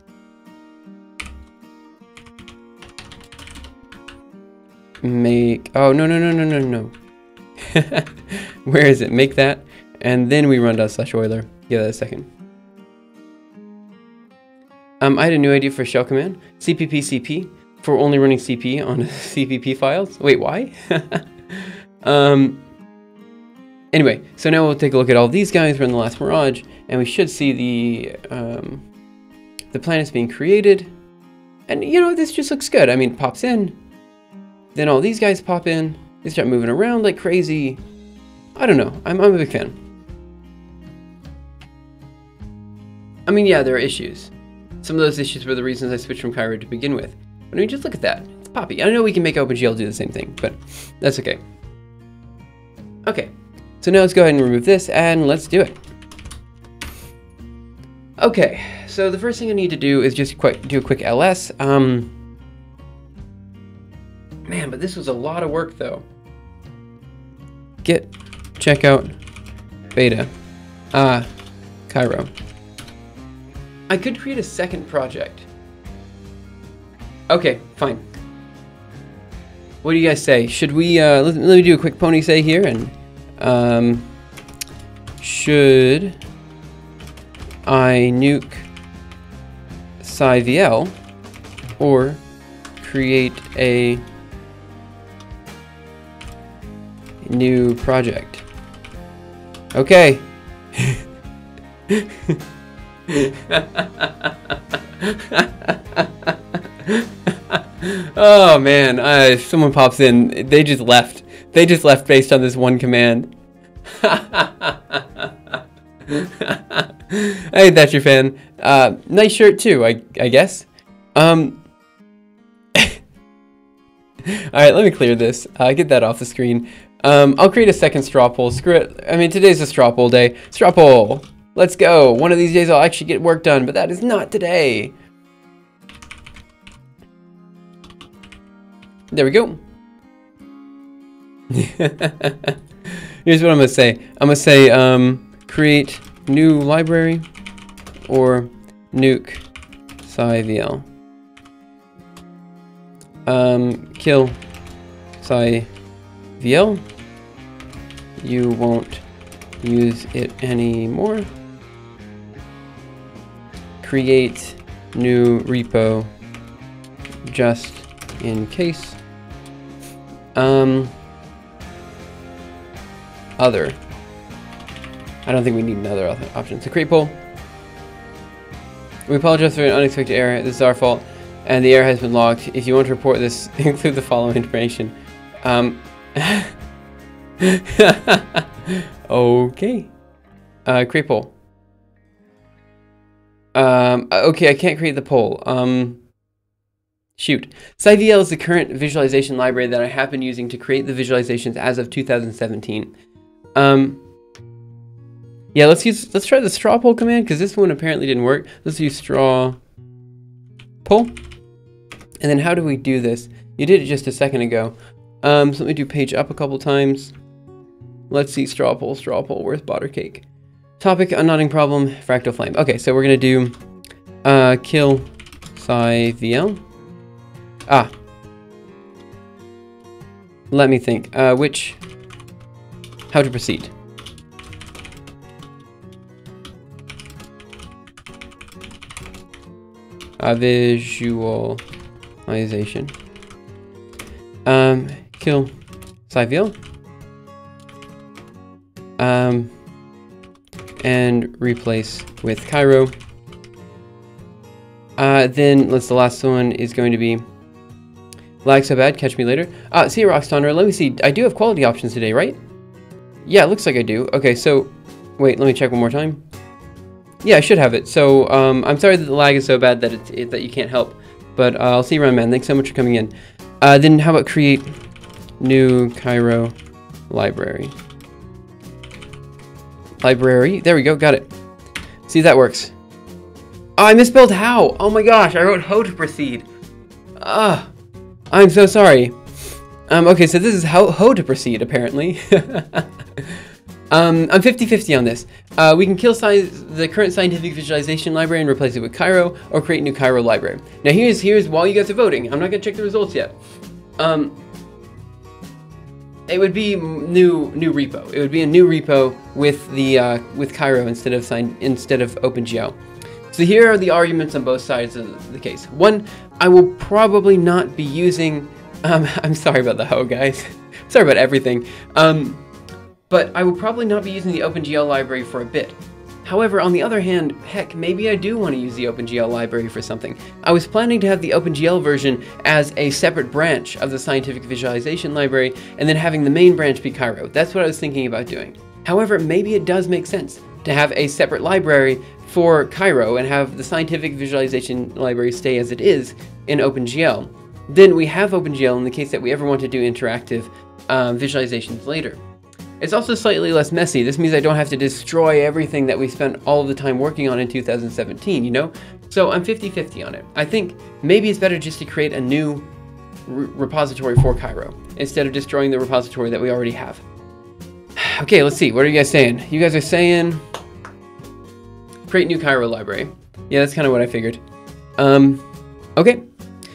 Make, oh, no. Where is it? Make that, and then we run ./Euler. Give that a second. I had a new idea for shell command. CPP for only running CP on CPP files. Wait, why? Anyway, so now we'll take a look at all these guys, run the last Mirage, and we should see the planets being created. And, you know, this just looks good. I mean, it pops in. Then all these guys pop in. They start moving around like crazy. I don't know. I'm a big fan. I mean, yeah, there are issues. Some of those issues were the reasons I switched from Cairo to begin with. But I mean, just look at that. It's poppy. I know we can make OpenGL do the same thing, but that's okay. Okay, so now let's go ahead and remove this, and let's do it. Okay, so the first thing I need to do is just do a quick ls. Man, but this was a lot of work, though. Git checkout beta Cairo. I could create a second project. Okay, fine. What do you guys say? Should we, let me do a quick pony say here, and, should I nuke SciVL or create a new project. Okay. Oh man, if someone pops in, they just left. They just left based on this one command. Hey, that's your fan. Nice shirt too, I guess. Alright, let me clear this. Get that off the screen. I'll create a second straw poll. Screw it. I mean, today's a straw poll day. Straw poll. Let's go. One of these days I'll actually get work done, but that is not today. There we go. Here's what I'm gonna say. I'm gonna say create new library or nuke SciVL. Kill SciVL. You won't use it anymore. Create new repo just in case. Other. I don't think we need another option. So create poll. We apologize for an unexpected error. This is our fault, and the error has been logged. If you want to report this, include the following information. Okay. Create poll. Okay, I can't create the poll. Shoot. SciVL is the current visualization library that I have been using to create the visualizations as of 2017. Yeah, let's try the straw poll command, because this one apparently didn't work. Let's use straw poll. And then how do we do this? You did it just a second ago. So let me do page up a couple times. Let's see, straw poll, where's butter cake? Topic, unknotting problem, fractal flame. Okay, so we're gonna do kill SciVL. Let me think. How to proceed? Visualization. Kill SciVL. And replace with Cairo. Then the last one is going to be lag so bad, catch me later. See you, Rockstonder. Let me see. I do have quality options today, right? Yeah, it looks like I do. Okay, so wait, let me check one more time. Yeah, I should have it. So I'm sorry that the lag is so bad that that you can't help, but I'll see you around, man. Thanks so much for coming in. Then how about create new Cairo library? Library. There we go. Got it. See if that works. Oh, I misspelled how. Oh my gosh, I wrote how to proceed. I'm so sorry. Okay, so this is how to proceed, apparently. I'm 50-50 on this. We can kill the current scientific visualization library and replace it with Cairo, or create a new Cairo library. Now here's while you guys are voting. I'm not gonna check the results yet. It would be new repo. It would be a new repo with the with Cairo instead of OpenGL. So here are the arguments on both sides of the case. One, I will probably not be using. I'm sorry about the hoe, guys. Sorry about everything. But I will probably not be using the OpenGL library for a bit. However, on the other hand, heck, maybe I do want to use the OpenGL library for something. I was planning to have the OpenGL version as a separate branch of the scientific visualization library, and then having the main branch be Cairo. That's what I was thinking about doing. However, maybe it does make sense to have a separate library for Cairo and have the scientific visualization library stay as it is in OpenGL. Then we have OpenGL in the case that we ever want to do interactive visualizations later. It's also slightly less messy. This means I don't have to destroy everything that we spent all of the time working on in 2017, you know? So I'm 50-50 on it. I think maybe it's better just to create a new repository for Cairo instead of destroying the repository that we already have. Okay, let's see. What are you guys saying? You guys are saying create new Cairo library. Yeah, that's kind of what I figured. Okay.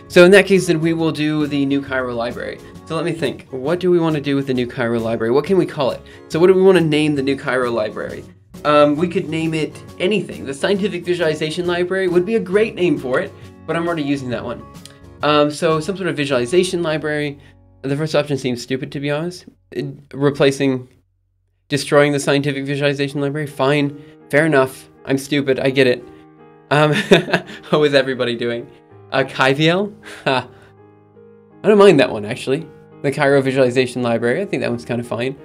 So in that case, then we will do the new Cairo library. So let me think. What do we want to do with the new Cairo library? What can we call it? So what do we want to name the new Cairo library? We could name it anything. The Scientific Visualization Library would be a great name for it, but I'm already using that one. So some sort of visualization library. The first option seems stupid, to be honest. Destroying the Scientific Visualization Library. Fine, fair enough. I'm stupid, I get it. How is everybody doing? SciVL? I don't mind that one, actually. The Cairo Visualization Library. I think that one's kind of fine.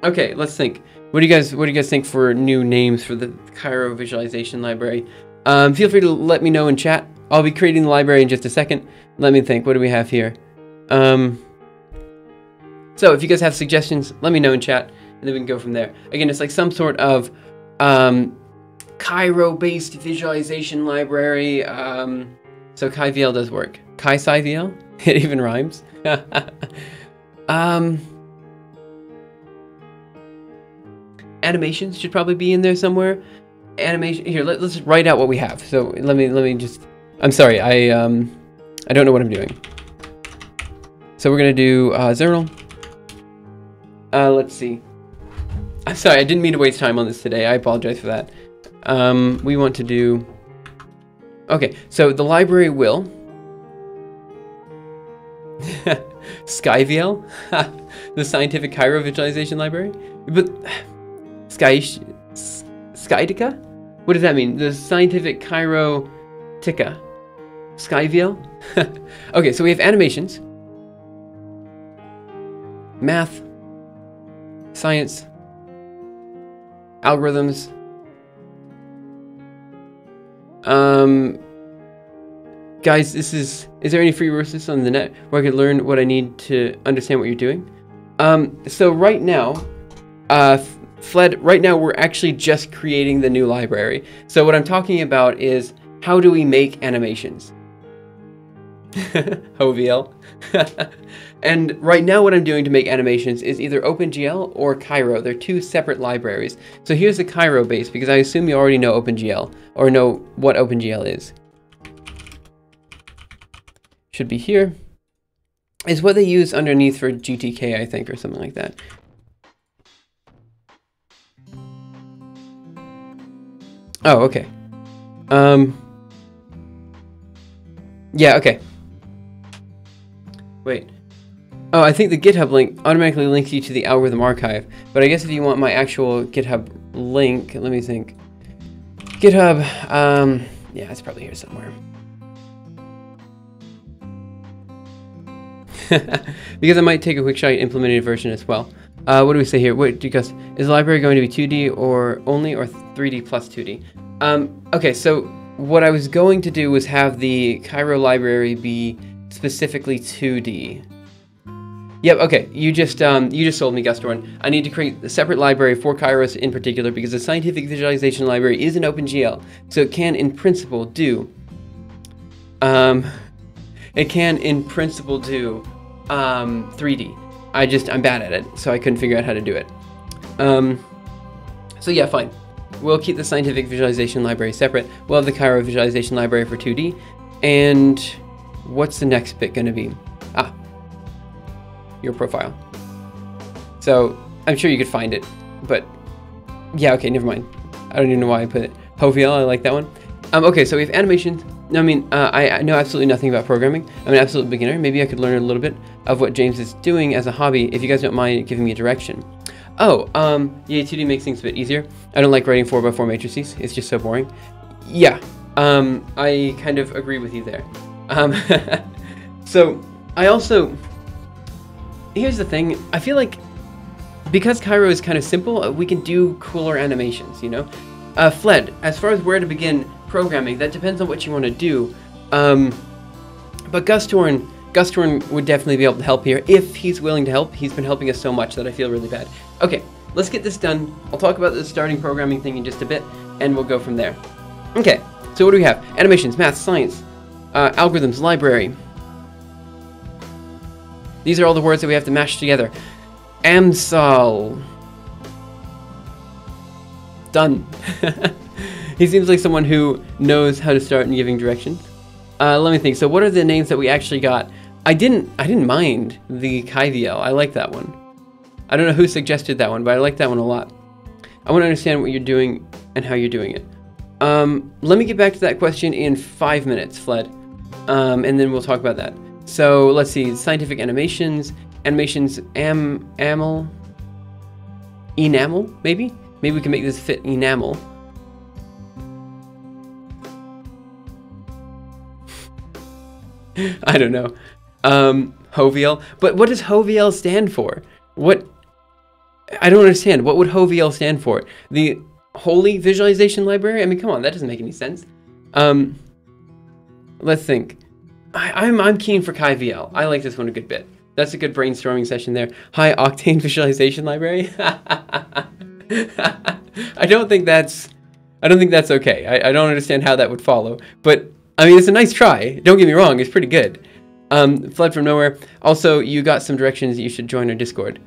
Okay, let's think. What do you guys think for new names for the Cairo Visualization Library? Feel free to let me know in chat. I'll be creating the library in just a second. Let me think. What do we have here? So if you guys have suggestions, let me know in chat, and then we can go from there. Again, it's like some sort of Cairo-based visualization library. So SciVL does work. SciVL? It even rhymes. Animations should probably be in there somewhere. Animation. Here, let's write out what we have. So let me just. I'm sorry. I don't know what I'm doing. So we're gonna do Zernal. Let's see. I'm sorry. I didn't mean to waste time on this today. I apologize for that. We want to do. Okay. So the library will. SciVL, the Scientific Cairo Visualization Library, but Skytica? What does that mean? The Scientific Cairo Tika. SciVL? Okay, so we have animations, math, science, algorithms, guys, is there any free resources on the net where I could learn what I need to understand what you're doing? So right now, Fled, right now we're actually just creating the new library. So what I'm talking about is, how do we make animations? SciVL. And right now what I'm doing to make animations is either OpenGL or Cairo. They're two separate libraries. So here's the Cairo base, because I assume you already know OpenGL, or know what OpenGL is. Should be here. Is what they use underneath for GTK, I think, or something like that. Oh, okay. Yeah, okay. Wait. Oh, I think the GitHub link automatically links you to the algorithm archive. But I guess if you want my actual GitHub link, let me think. GitHub, yeah, it's probably here somewhere. Because I might take a quick shot at implemented version as well. What do we say here? Wait, because is the library going to be 2D or only, or 3D plus 2D? Okay, so what I was going to do was have the Cairo library be specifically 2D. Yep, okay, you just sold me, Gustorn. I need to create a separate library for Kairos in particular, because the Scientific Visualization Library is an OpenGL, so it can in principle do 3D. I'm bad at it, so I couldn't figure out how to do it. So yeah, fine. We'll keep the Scientific Visualization Library separate. We'll have the Cairo Visualization Library for 2D. And what's the next bit going to be? Ah, your profile. So I'm sure you could find it, but yeah, okay, never mind. I don't even know why I put it. SciVL, I like that one. Okay, so we have animations. I mean, I know absolutely nothing about programming. I'm an absolute beginner. Maybe I could learn a little bit of what James is doing as a hobby, if you guys don't mind giving me a direction. Oh, yeah, 2D makes things a bit easier. I don't like writing 4x4 matrices. It's just so boring. Yeah, I kind of agree with you there. So, I also... Here's the thing. I feel like, because Cairo is kind of simple, we can do cooler animations, you know? Fled, as far as where to begin programming, that depends on what you want to do. But Gustorn would definitely be able to help here if he's willing to help. He's been helping us so much that I feel really bad. Okay, let's get this done. I'll talk about the starting programming thing in just a bit, and we'll go from there. Okay, so what do we have? Animations, math, science, algorithms, library. These are all the words that we have to mash together. Amsal. Done. He seems like someone who knows how to start in giving directions. Let me think. So what are the names that we actually got? I didn't mind the SciVL. I like that one. I don't know who suggested that one, but I like that one a lot. I want to understand what you're doing and how you're doing it. Let me get back to that question in 5 minutes, Fled, and then we'll talk about that. So let's see, scientific animations, enamel, maybe? Maybe we can make this fit enamel. I don't know. HoVL, but what does HoVL stand for? What? I don't understand. What would HoVL stand for? The Holy Visualization Library? I mean, come on, that doesn't make any sense. Let's think. I'm keen for SciVL. I like this one a good bit. That's a good brainstorming session there. High Octane Visualization Library. I don't think that's okay. I don't understand how that would follow. But I mean, it's a nice try. Don't get me wrong. It's pretty good. Fled from nowhere. Also, you got some directions that you should join our Discord.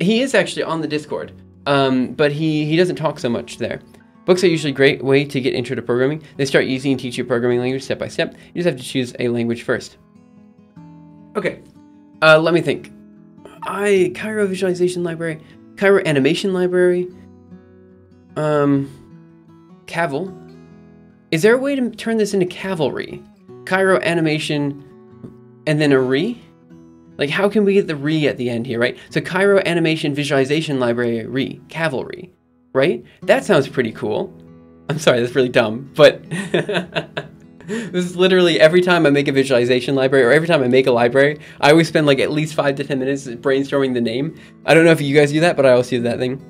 He is actually on the Discord, but he doesn't talk so much there. Books are usually a great way to get intro to programming. They start easy and teach you programming language step by step. You just have to choose a language first. Okay, let me think. Cairo Visualization Library, Cairo Animation Library, Caval. Is there a way to turn this into Cavalry? Cairo Animation, and then a re? Like, how can we get the re at the end here, right? So Cairo Animation Visualization Library re, Cavalry, right? That sounds pretty cool. I'm sorry, that's really dumb, but this is literally every time I make a visualization library, or every time I make a library, I always spend like at least 5 to 10 minutes brainstorming the name. I don't know if you guys do that, but I also do that thing.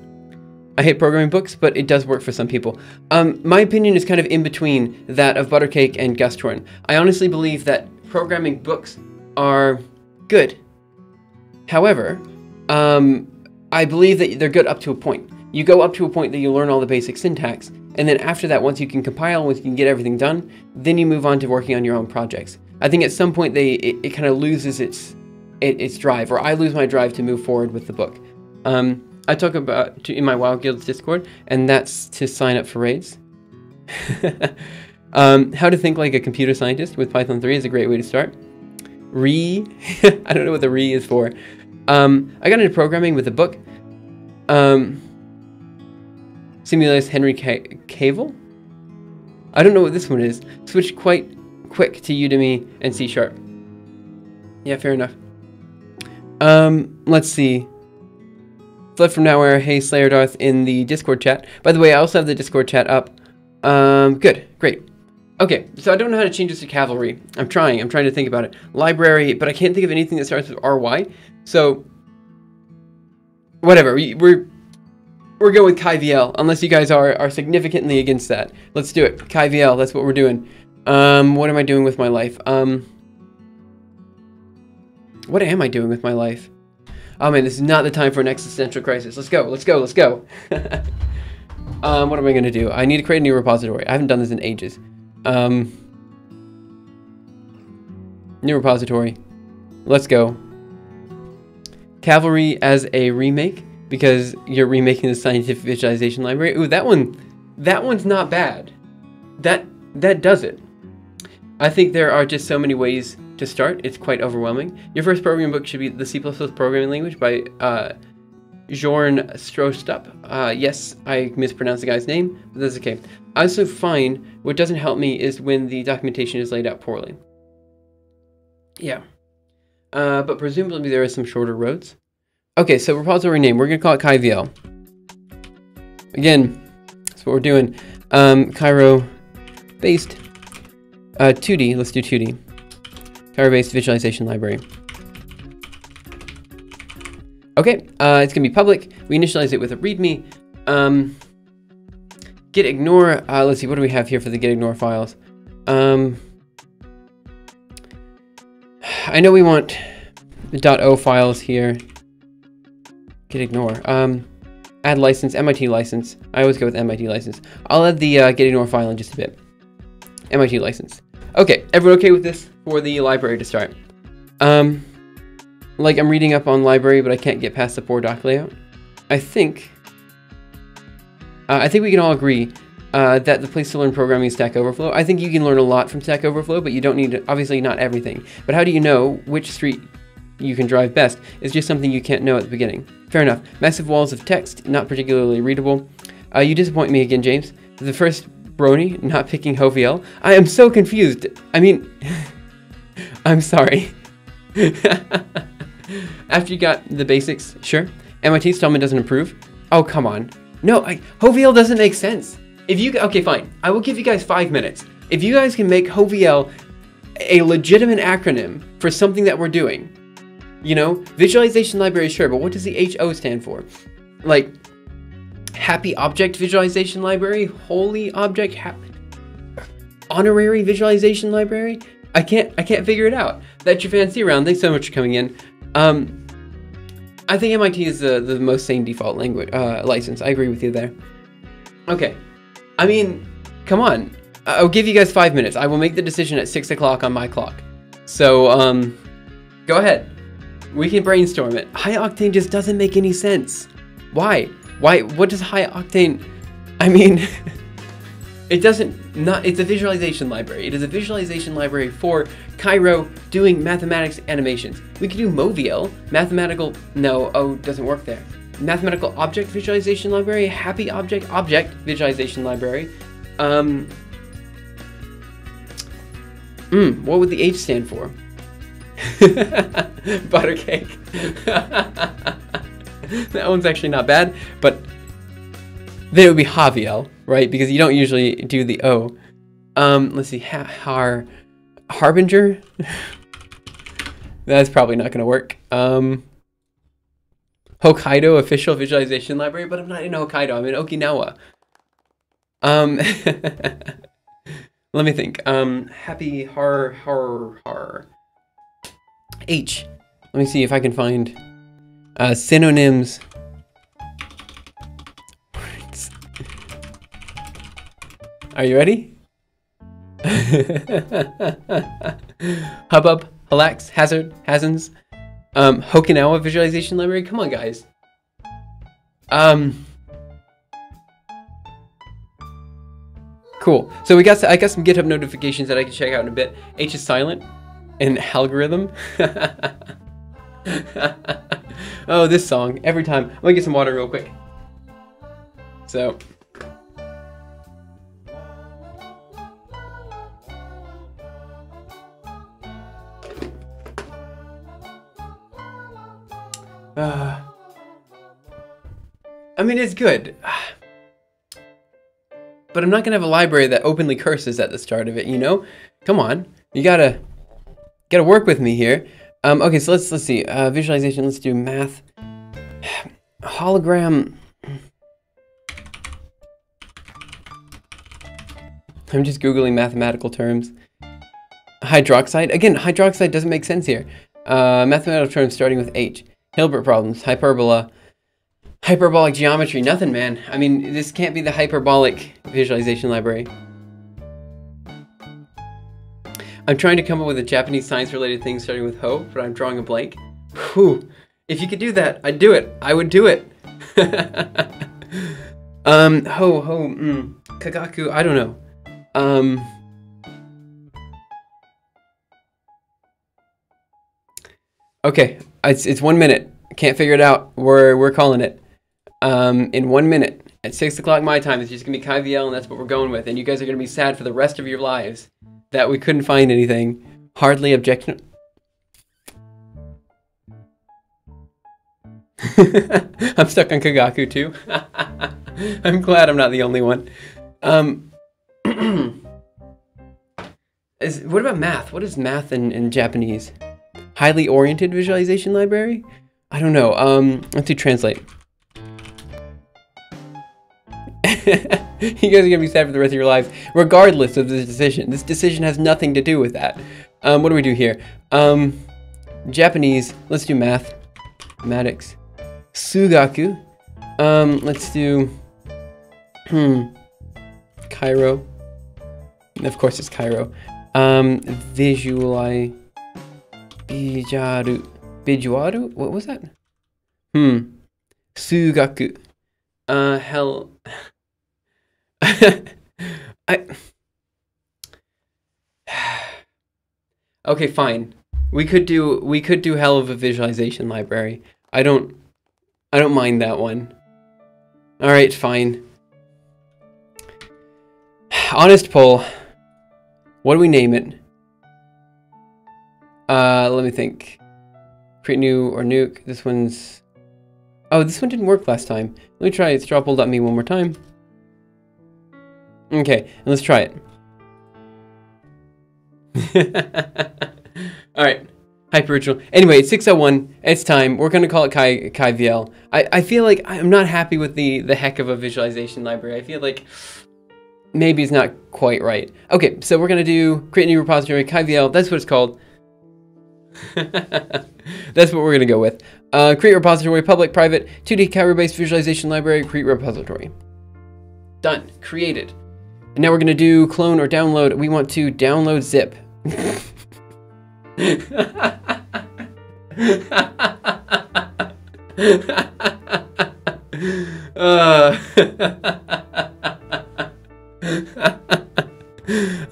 I hate programming books, but it does work for some people. My opinion is kind of in between that of Buttercake and Gustorn. I honestly believe that programming books are good. However, I believe that they're good up to a point. You go up to a point that you learn all the basic syntax, and then after that, once you can compile, once you can get everything done, then you move on to working on your own projects. I think at some point it kind of loses its drive, or I lose my drive to move forward with the book. I talk about in my WoW Guild's Discord, and that's to sign up for raids. How to think like a computer scientist with Python 3 is a great way to start. Re, I don't know what the re is for. I got into programming with a book. Simulates Henry Cavill? I don't know what this one is. Switched quite quick to Udemy and C#. Yeah, fair enough. Let's see. Fled from nowhere. Hey, Slayer Darth in the Discord chat. By the way, I also have the Discord chat up. Good. Great. Okay, so I don't know how to change this to Cavalry. I'm trying to think about it. Library, but I can't think of anything that starts with RY. So, whatever. We're going with SciVL, unless you guys are significantly against that. Let's do it. SciVL, that's what we're doing. What am I doing with my life? What am I doing with my life? Oh man, this is not the time for an existential crisis. Let's go, let's go, let's go. What am I going to do? I need to create a new repository. I haven't done this in ages. New repository. Let's go. Cavalry as a remake, because you're remaking the scientific visualization library. Ooh, that one's not bad. That does it. I think there are just so many ways to start. It's quite overwhelming. Your first programming book should be The C++ Programming Language by Jorn Strostrup. Yes, I mispronounced the guy's name, but that's okay. I also find what doesn't help me is when the documentation is laid out poorly. Yeah. But presumably there are some shorter roads. Okay, so repository name. We're going to call it SciVL. Again, that's what we're doing. Cairo-based 2D. Let's do 2D. Cairo-based visualization library. Okay, it's going to be public. We initialize it with a README. Git ignore. Let's see, what do we have here for the git ignore files? I know we want the .o files here. Git ignore. Add license, MIT license. I always go with MIT license. I'll add the git ignore file in just a bit. MIT license. Okay, everyone okay with this for the library to start? Like I'm reading up on library, but I can't get past the poor doc layout. I think we can all agree that the place to learn programming is Stack Overflow. I think you can learn a lot from Stack Overflow, but you don't need, obviously not everything. But how do you know which street you can drive best? It's just something you can't know at the beginning. Fair enough. Massive walls of text, not particularly readable. You disappoint me again, James. The first brony not picking SciVL. I am so confused. I mean, I'm sorry. After you got the basics, sure. MIT installment doesn't approve. Oh, come on. No, SciVL doesn't make sense. If you, okay, fine. I will give you guys 5 minutes. If you guys can make SciVL a legitimate acronym for something that we're doing, you know, visualization library, sure, but what does the HO stand for? Like, happy object visualization library, holy object, honorary visualization library. I can't figure it out. That's your fancy round. Thanks so much for coming in. I think MIT is the most sane default language license. I agree with you there. Okay, I mean, come on. I'll give you guys 5 minutes. I will make the decision at 6 o'clock on my clock. So, go ahead. We can brainstorm it. High octane just doesn't make any sense. Why? Why? What does high octane? I mean, it doesn't. It's a visualization library. It is a visualization library for Cairo doing mathematics animations. We could do MoVL, mathematical. No, oh, doesn't work there. Mathematical object visualization library, happy object visualization library. What would the H stand for? Butter cake. That one's actually not bad, but then it would be SciVL, right? Because you don't usually do the O. Let's see, Harbinger? That's probably not gonna work. Hokkaido official visualization library, but I'm not in Hokkaido, I'm in Okinawa. Let me think. Happy H. Let me see if I can find synonyms. Are you ready? Hubbub, Halax, Hazard, Hazens, Okinawa visualization library. Come on, guys. Cool. So I got some GitHub notifications that I can check out in a bit. H is silent. An algorithm. Oh, this song. Every time. I'm gonna get some water real quick. So. I mean, it's good. But I'm not gonna have a library that openly curses at the start of it, you know? Come on. You gotta work with me here. Okay, so let's see. Visualization, let's do math. Hologram. I'm just Googling mathematical terms. Hydroxide. Again, hydroxide doesn't make sense here. Mathematical terms starting with H. Hilbert problems. Hyperbola. Hyperbolic geometry. Nothing, man. I mean, this can't be the hyperbolic visualization library. I'm trying to come up with a Japanese science-related thing starting with Ho, but I'm drawing a blank. Whew. If you could do that, I'd do it. I would do it. Kagaku, I don't know. Okay, it's 1 minute. Can't figure it out. We're calling it. In 1 minute, at 6 o'clock my time, it's just gonna be SciVL, and that's what we're going with. And you guys are gonna be sad for the rest of your lives that we couldn't find anything. Hardly objection. I'm stuck on Kagaku too. I'm glad I'm not the only one. What about math? What is math in Japanese? Highly oriented visualization library? I don't know. Let's do translate. You guys are gonna be sad for the rest of your lives, regardless of this decision. This decision has nothing to do with that. What do we do here? Japanese. Let's do math. Mathematics. Sugaku. Let's do. Cairo. And of course, it's Cairo. Bijaru. Bijuaru? What was that? Sugaku. Hell. Okay, fine. We could do hell of a visualization library. I don't mind that one. All right, fine. Honest poll. What do we name it? Let me think. Create new or nuke. This one's... Oh, this one didn't work last time. Let me try strawpoll.me one more time. Okay, and let's try it. Alright. Hyper ritual. Anyway, it's 6:01. It's time. We're going to call it SciVL. I feel like I'm not happy with the heck of a visualization library. I feel like maybe it's not quite right. Okay, so we're going to do create a new repository, SciVL. That's what it's called. That's what we're going to go with. Create repository, public, private, 2D category-based visualization library, create repository. Done. Created. And now we're going to do clone or download. We want to download zip.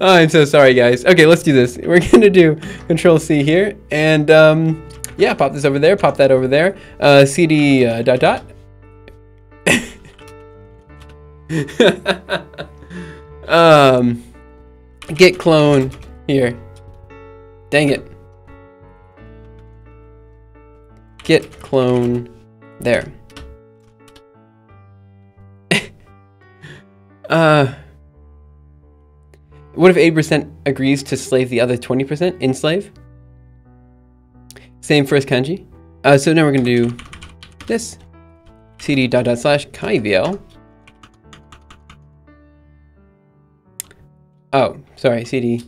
Oh, I'm so sorry, guys. Okay, let's do this. We're going to do Control-C here. And, yeah, pop this over there. Pop that over there. CD ... Git clone here. Dang it. Git clone there. What if 80% agrees to slave the other 20%? Enslave? Same first kanji. So now we're going to do this. CD ... SciVL. Oh, sorry, CD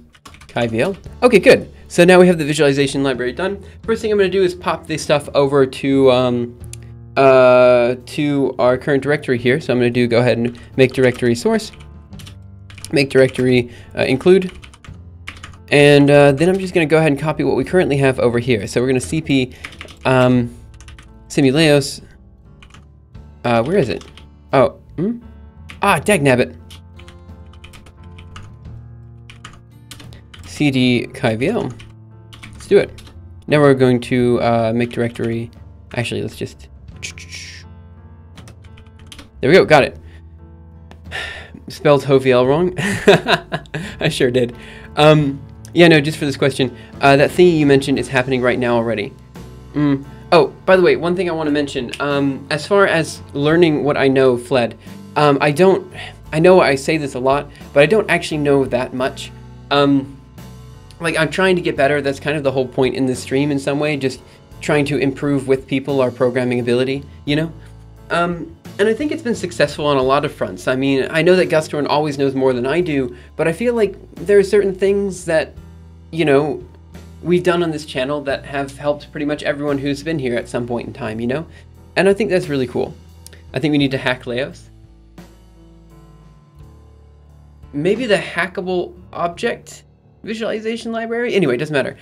SciVL. Okay, good. So now we have the visualization library done. First thing I'm going to do is pop this stuff over to our current directory here. So I'm going to go ahead and make directory source, make directory include, and then I'm just going to go ahead and copy what we currently have over here. So we're going to cp simuleos. Where is it? Oh, dagnabbit. CD SciVL. Let's do it. Now we're going to make directory. Actually, let's just... There we go, got it. Spelled HOVL wrong. I sure did. Yeah, no, just for this question. That thing you mentioned is happening right now already. Oh, by the way, one thing I want to mention. As far as learning what I know, Fled, I know I say this a lot, but I don't actually know that much. Like, I'm trying to get better. That's kind of the whole point in this stream in some way, just trying to improve with people our programming ability, you know? And I think it's been successful on a lot of fronts. I mean, I know that Gustorn always knows more than I do, but I feel like there are certain things that, you know, we've done on this channel that have helped pretty much everyone who's been here at some point in time, you know? And I think that's really cool. I think we need to hack Laos. Maybe the hackable object visualization library? Anyway, it doesn't matter.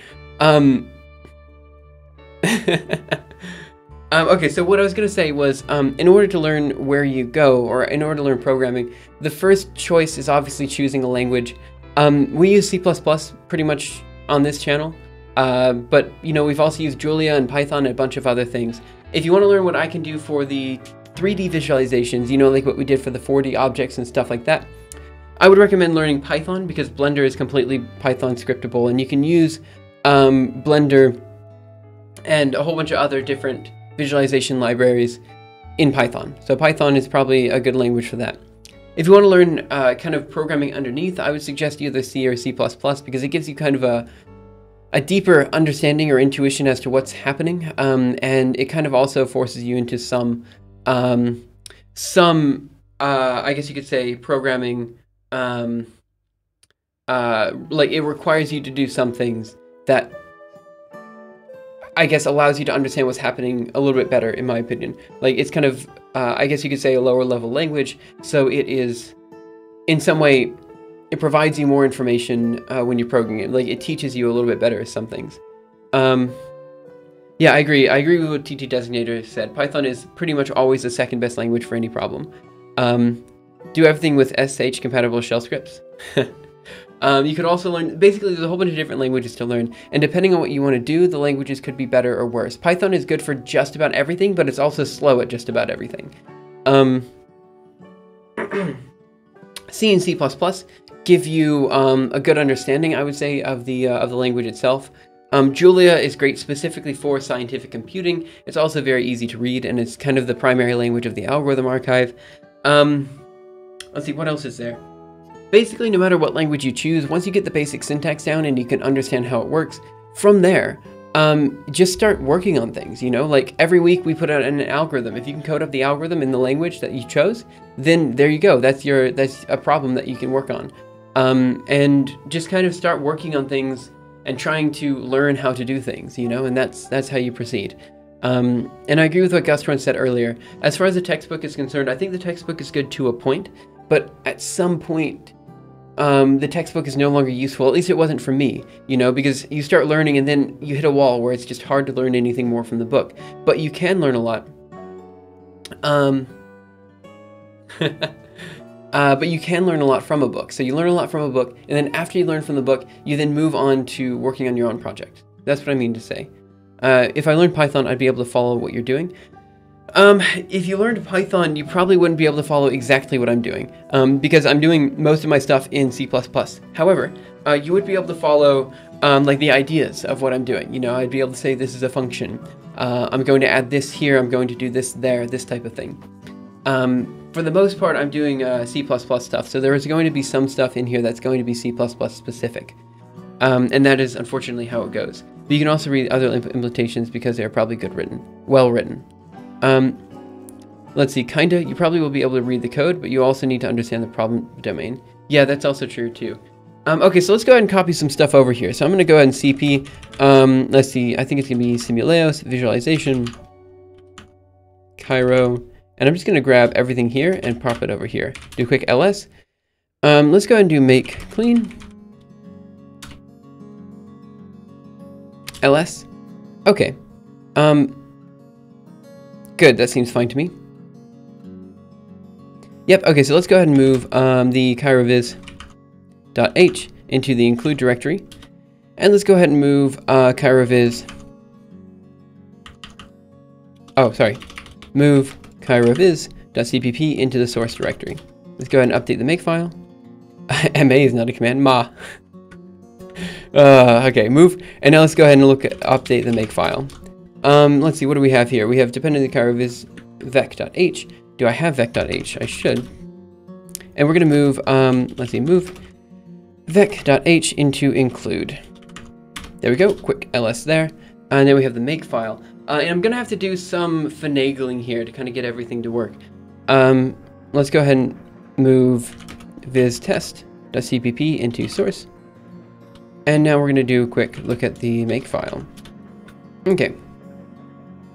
Okay, so what I was going to say was, in order to learn where you go, or in order to learn programming, the first choice is obviously choosing a language. We use C++ pretty much on this channel, but, you know, we've also used Julia and Python and a bunch of other things. If you want to learn what I can do for the 3D visualizations, you know, like what we did for the 4D objects and stuff like that, I would recommend learning Python because Blender is completely Python scriptable, and you can use Blender and a whole bunch of other different visualization libraries in Python. So Python is probably a good language for that. If you want to learn kind of programming underneath, I would suggest either C or C++ because it gives you kind of a deeper understanding or intuition as to what's happening, and it kind of also forces you into some I guess you could say programming. Like, it requires you to do some things that I guess allows you to understand what's happening a little bit better, in my opinion. Like, it's kind of, I guess you could say, a lower level language, so it is, in some way, it provides you more information when you're programming it. Like, it teaches you a little bit better some things. Yeah, I agree. I agree with what TT Designator said. Python is pretty much always the second best language for any problem. Do everything with SH compatible shell scripts. You could also learn, basically there's a whole bunch of different languages to learn, and depending on what you want to do, the languages could be better or worse. Python is good for just about everything, but it's also slow at just about everything. C and C++ give you a good understanding, I would say, of the language itself. Julia is great specifically for scientific computing. It's also very easy to read, and it's kind of the primary language of the algorithm archive. Let's see, what else is there? Basically, no matter what language you choose, once you get the basic syntax down and you can understand how it works, from there, just start working on things, you know? Like, every week we put out an algorithm. If you can code up the algorithm in the language that you chose, then there you go. That's a problem that you can work on. And just kind of start working on things and trying to learn how to do things, you know? And that's how you proceed. And I agree with what Gustron said earlier. As far as the textbook is concerned, I think the textbook is good to a point, but at some point, the textbook is no longer useful. At least it wasn't for me, you know, because you start learning and then you hit a wall where it's just hard to learn anything more from the book. But you can learn a lot. But you can learn a lot from a book. So you learn a lot from a book, and then after you learn from the book, you then move on to working on your own project. That's what I mean to say. If I learned Python, I'd be able to follow what you're doing. If you learned Python, you probably wouldn't be able to follow exactly what I'm doing, because I'm doing most of my stuff in C++. However, you would be able to follow, like, the ideas of what I'm doing. You know, I'd be able to say this is a function. I'm going to add this here, I'm going to do this there, this type of thing. For the most part, I'm doing C++ stuff, so there is going to be some stuff in here that's going to be C++ specific. And that is unfortunately how it goes. But you can also read other implementations because they're probably well written. Let's see, kinda, you probably will be able to read the code, but you also need to understand the problem domain. Yeah, that's also true too. Okay, so let's go ahead and copy some stuff over here. So I'm gonna go ahead and CP, let's see, I think it's gonna be SciVL, visualization, Cairo, and I'm just gonna grab everything here and pop it over here. Do a quick ls. Let's go ahead and do make clean. ls. Okay. Good, that seems fine to me. Yep, okay, so let's go ahead and move the CairoViz.h into the include directory. And let's go ahead and move move CairoViz.cpp into the source directory. Let's go ahead and update the makefile. MA is not a command, ma. Okay, move, and now let's go ahead and update the makefile. Let's see, what do we have here? We have dependency CairoViz vec.h. Do I have vec.h? I should. And we're going to move, let's see, move vec.h into include. There we go, quick ls there. And then we have the makefile. And I'm going to have to do some finagling here to kind of get everything to work. Let's go ahead and move viztest.cpp into source. And now we're going to do a quick look at the makefile. Okay.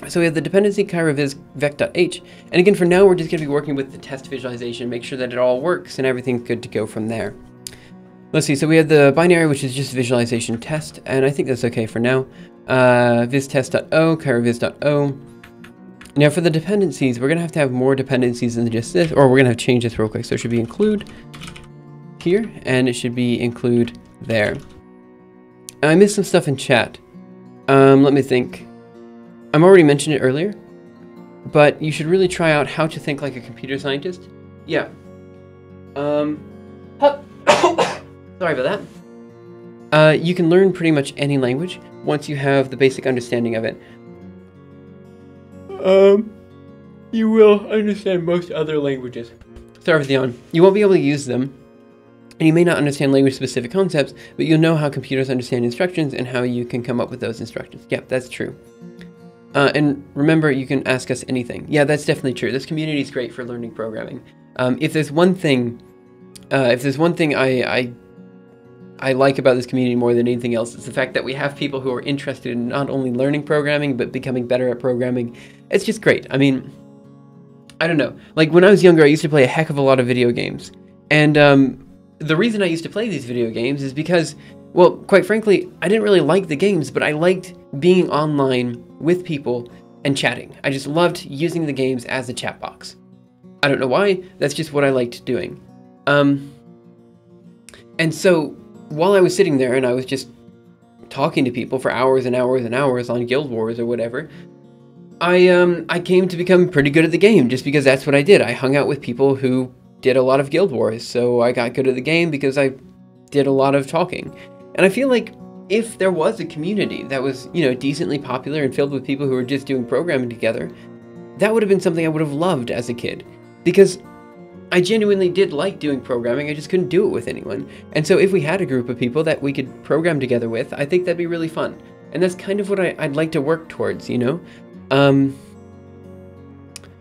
So we have the dependency CairoViz vec.h, and again, for now, we're just going to be working with the test visualization, make sure that it all works and everything's good to go from there. Let's see, so we have the binary, which is just visualization test, and I think that's okay for now. Viztest.o, CairoViz.o. Now for the dependencies, we're going to have more dependencies than just this, or we're going to change this real quick. So it should be include here, and it should be include there. I missed some stuff in chat. Let me think. I'm already mentioned it earlier, but you should really try out how to think like a computer scientist. Yeah. Sorry about that. You can learn pretty much any language once you have the basic understanding of it. You will understand most other languages. Sorry for the yawn. You won't be able to use them, and you may not understand language-specific concepts, but you'll know how computers understand instructions and how you can come up with those instructions. Yep, that's true. And remember, you can ask us anything. Yeah, that's definitely true. This community is great for learning programming. If there's one thing I like about this community more than anything else, it's the fact that we have people who are interested in not only learning programming, but becoming better at programming. It's just great. I mean, I don't know. Like, when I was younger, I used to play a heck of a lot of video games. And the reason I used to play these video games is because, well, quite frankly, I didn't really like the games, but I liked being online with people and chatting. I just loved using the games as a chat box. I don't know why, that's just what I liked doing. And so, while I was sitting there and I was just talking to people for hours and hours and hours on Guild Wars or whatever, I came to become pretty good at the game just because that's what I did. I hung out with people who did a lot of Guild Wars, so I got good at the game because I did a lot of talking. And I feel like if there was a community that was, you know, decently popular and filled with people who were just doing programming together, that would have been something I would have loved as a kid. Because I genuinely did like doing programming, I just couldn't do it with anyone. And so if we had a group of people that we could program together with, I think that'd be really fun. And that's kind of what I'd like to work towards, you know?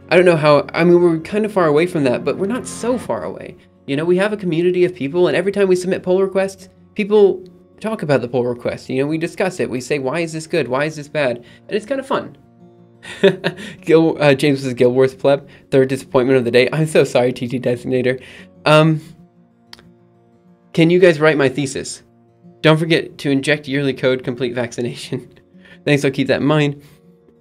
I don't know how, I mean, we're kind of far away from that, but we're not so far away. You know, we have a community of people, and every time we submit pull requests, people talk about the pull request. You know, we discuss it. We say, why is this good? Why is this bad? And it's kind of fun. James was Guild Wars pleb. Third disappointment of the day. I'm so sorry, TT Designator. Can you guys write my thesis? Don't forget to inject yearly code, complete vaccination. Thanks, I'll keep that in mind.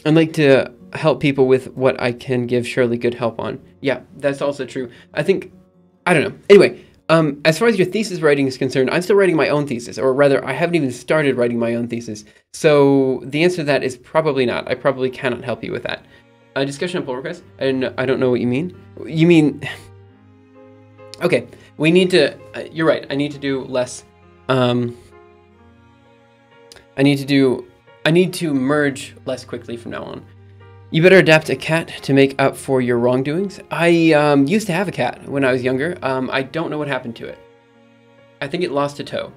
I'd like to help people with what I can give Shirley good help on. Yeah, that's also true. I think, I don't know. Anyway, as far as your thesis writing is concerned, I'm still writing my own thesis, or rather, I haven't even started writing my own thesis. So the answer to that is probably not. I probably cannot help you with that. Discussion on pull requests? I don't know what you mean. You mean, okay, we need to, you're right, I need to do less, I need to merge less quickly from now on. You better adapt a cat to make up for your wrongdoings. I used to have a cat when I was younger. I don't know what happened to it. I think it lost a toe.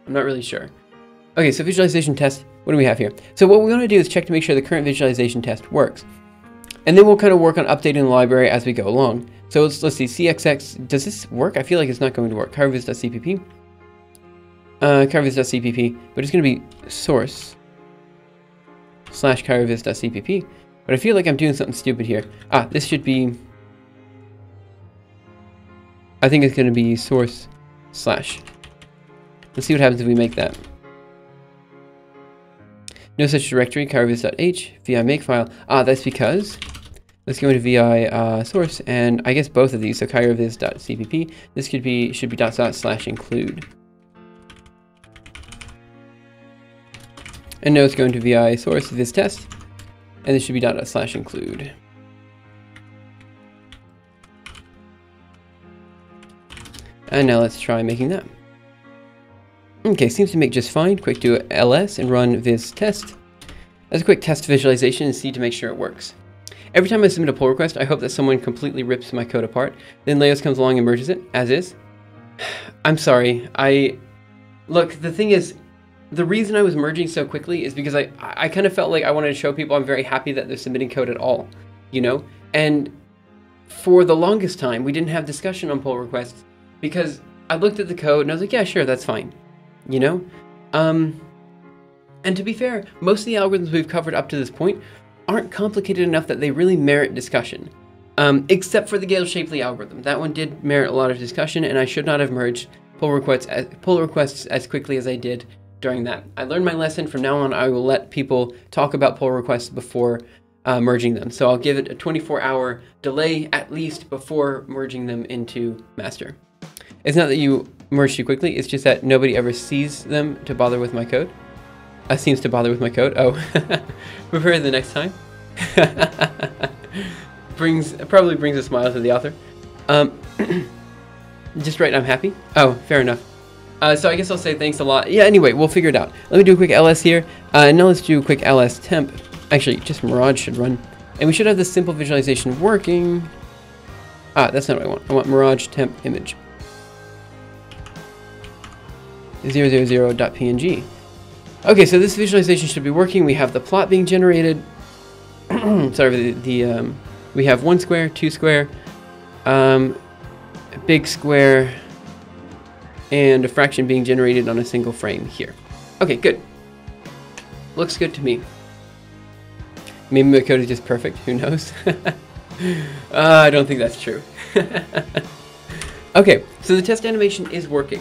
I'm not really sure. Okay, so visualization test, what do we have here? So what we want to do is check to make sure the current visualization test works. And then we'll kind of work on updating the library as we go along. So let's see, CXX, does this work? I feel like it's not going to work. Carviz.cpp. Carviz.cpp, but it's going to be source/carviz.cpp. But I feel like I'm doing something stupid here. This should be, I think it's going to be source/. Let's see what happens if we make that. No such directory, carviz.h, vi makefile. That's because, let's go into vi source, and I guess both of these, so carviz.cpp, this should be /include. And now it's going to vi source this test, and this should be /include. And now let's try making that. Okay, seems to make just fine. Quick do ls and run viz test as a quick test visualization and see to make sure it works. Every time I submit a pull request, I hope that someone completely rips my code apart. Then Leos comes along and merges it, as is. I'm sorry. Look, the thing is, the reason I was merging so quickly is because I kind of felt like I wanted to show people I'm very happy that they're submitting code at all, you know? And for the longest time, we didn't have discussion on pull requests because I looked at the code and I was like, yeah, sure, that's fine, you know? And to be fair, most of the algorithms we've covered up to this point aren't complicated enough that they really merit discussion. Except for the Gale-Shapley algorithm. That one did merit a lot of discussion, and I should not have merged pull requests as quickly as I did during that. I learned my lesson. From now on, I will let people talk about pull requests before merging them. So I'll give it a 24-hour delay at least before merging them into master. It's not that you merge too quickly, it's just that nobody ever sees them to bother with my code. Seems to bother with my code. Oh, prepare the next time. Probably brings a smile to the author. Just right, I'm happy. Oh, fair enough. So I guess I'll say thanks a lot. Yeah, anyway, we'll figure it out. Let me do a quick ls here. Now let's do a quick ls temp. Actually, just Mirage should run. And we should have this simple visualization working. That's not what I want. I want Mirage temp image. 000.png. Okay, so this visualization should be working. We have the plot being generated. Sorry, we have 1 square, 2 square, a big square, and a fraction being generated on a single frame here. Okay, good. Looks good to me. Maybe my code is just perfect. Who knows? I don't think that's true. Okay, so the test animation is working.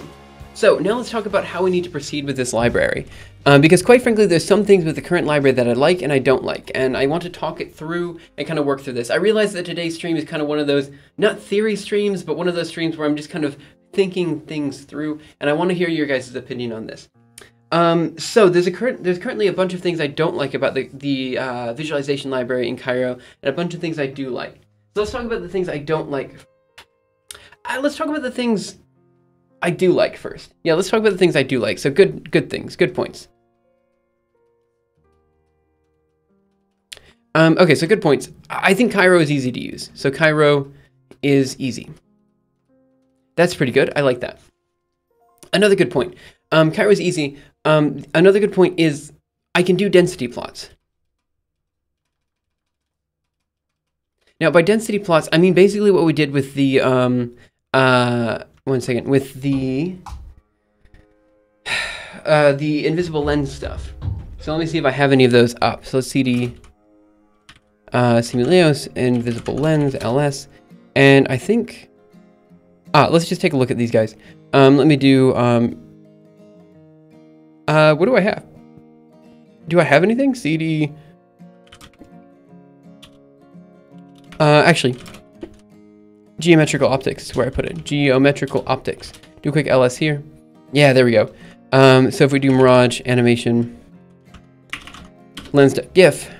So now let's talk about how we need to proceed with this library. Because quite frankly, there's some things with the current library that I like and I don't like. And I want to talk it through and kind of work through this. I realize that today's stream is kind of one of those, not theory streams, but one of those streams where I'm just kind of thinking things through. And I want to hear your guys' opinion on this. So there's currently a bunch of things I don't like about the visualization library in Cairo, and a bunch of things I do like. So let's talk about the things I don't like. let's talk about the things I do like first. Yeah, let's talk about the things I do like. So good things, good points. Okay, so good points. I think Cairo is easy to use. So Cairo is easy. That's pretty good. I like that. Another good point. Cairo is easy. Another good point is I can do density plots. Now, by density plots, I mean basically what we did with the, with the invisible lens stuff. So let me see if I have any of those up. So let's cd SciVL, invisible lens, ls, and I think, let's just take a look at these guys. Let me do, what do I have? Do I have anything? cd, actually, geometrical optics is where I put it. Geometrical optics. Do a quick ls here. Yeah, there we go. So if we do mirage animation lens.gif,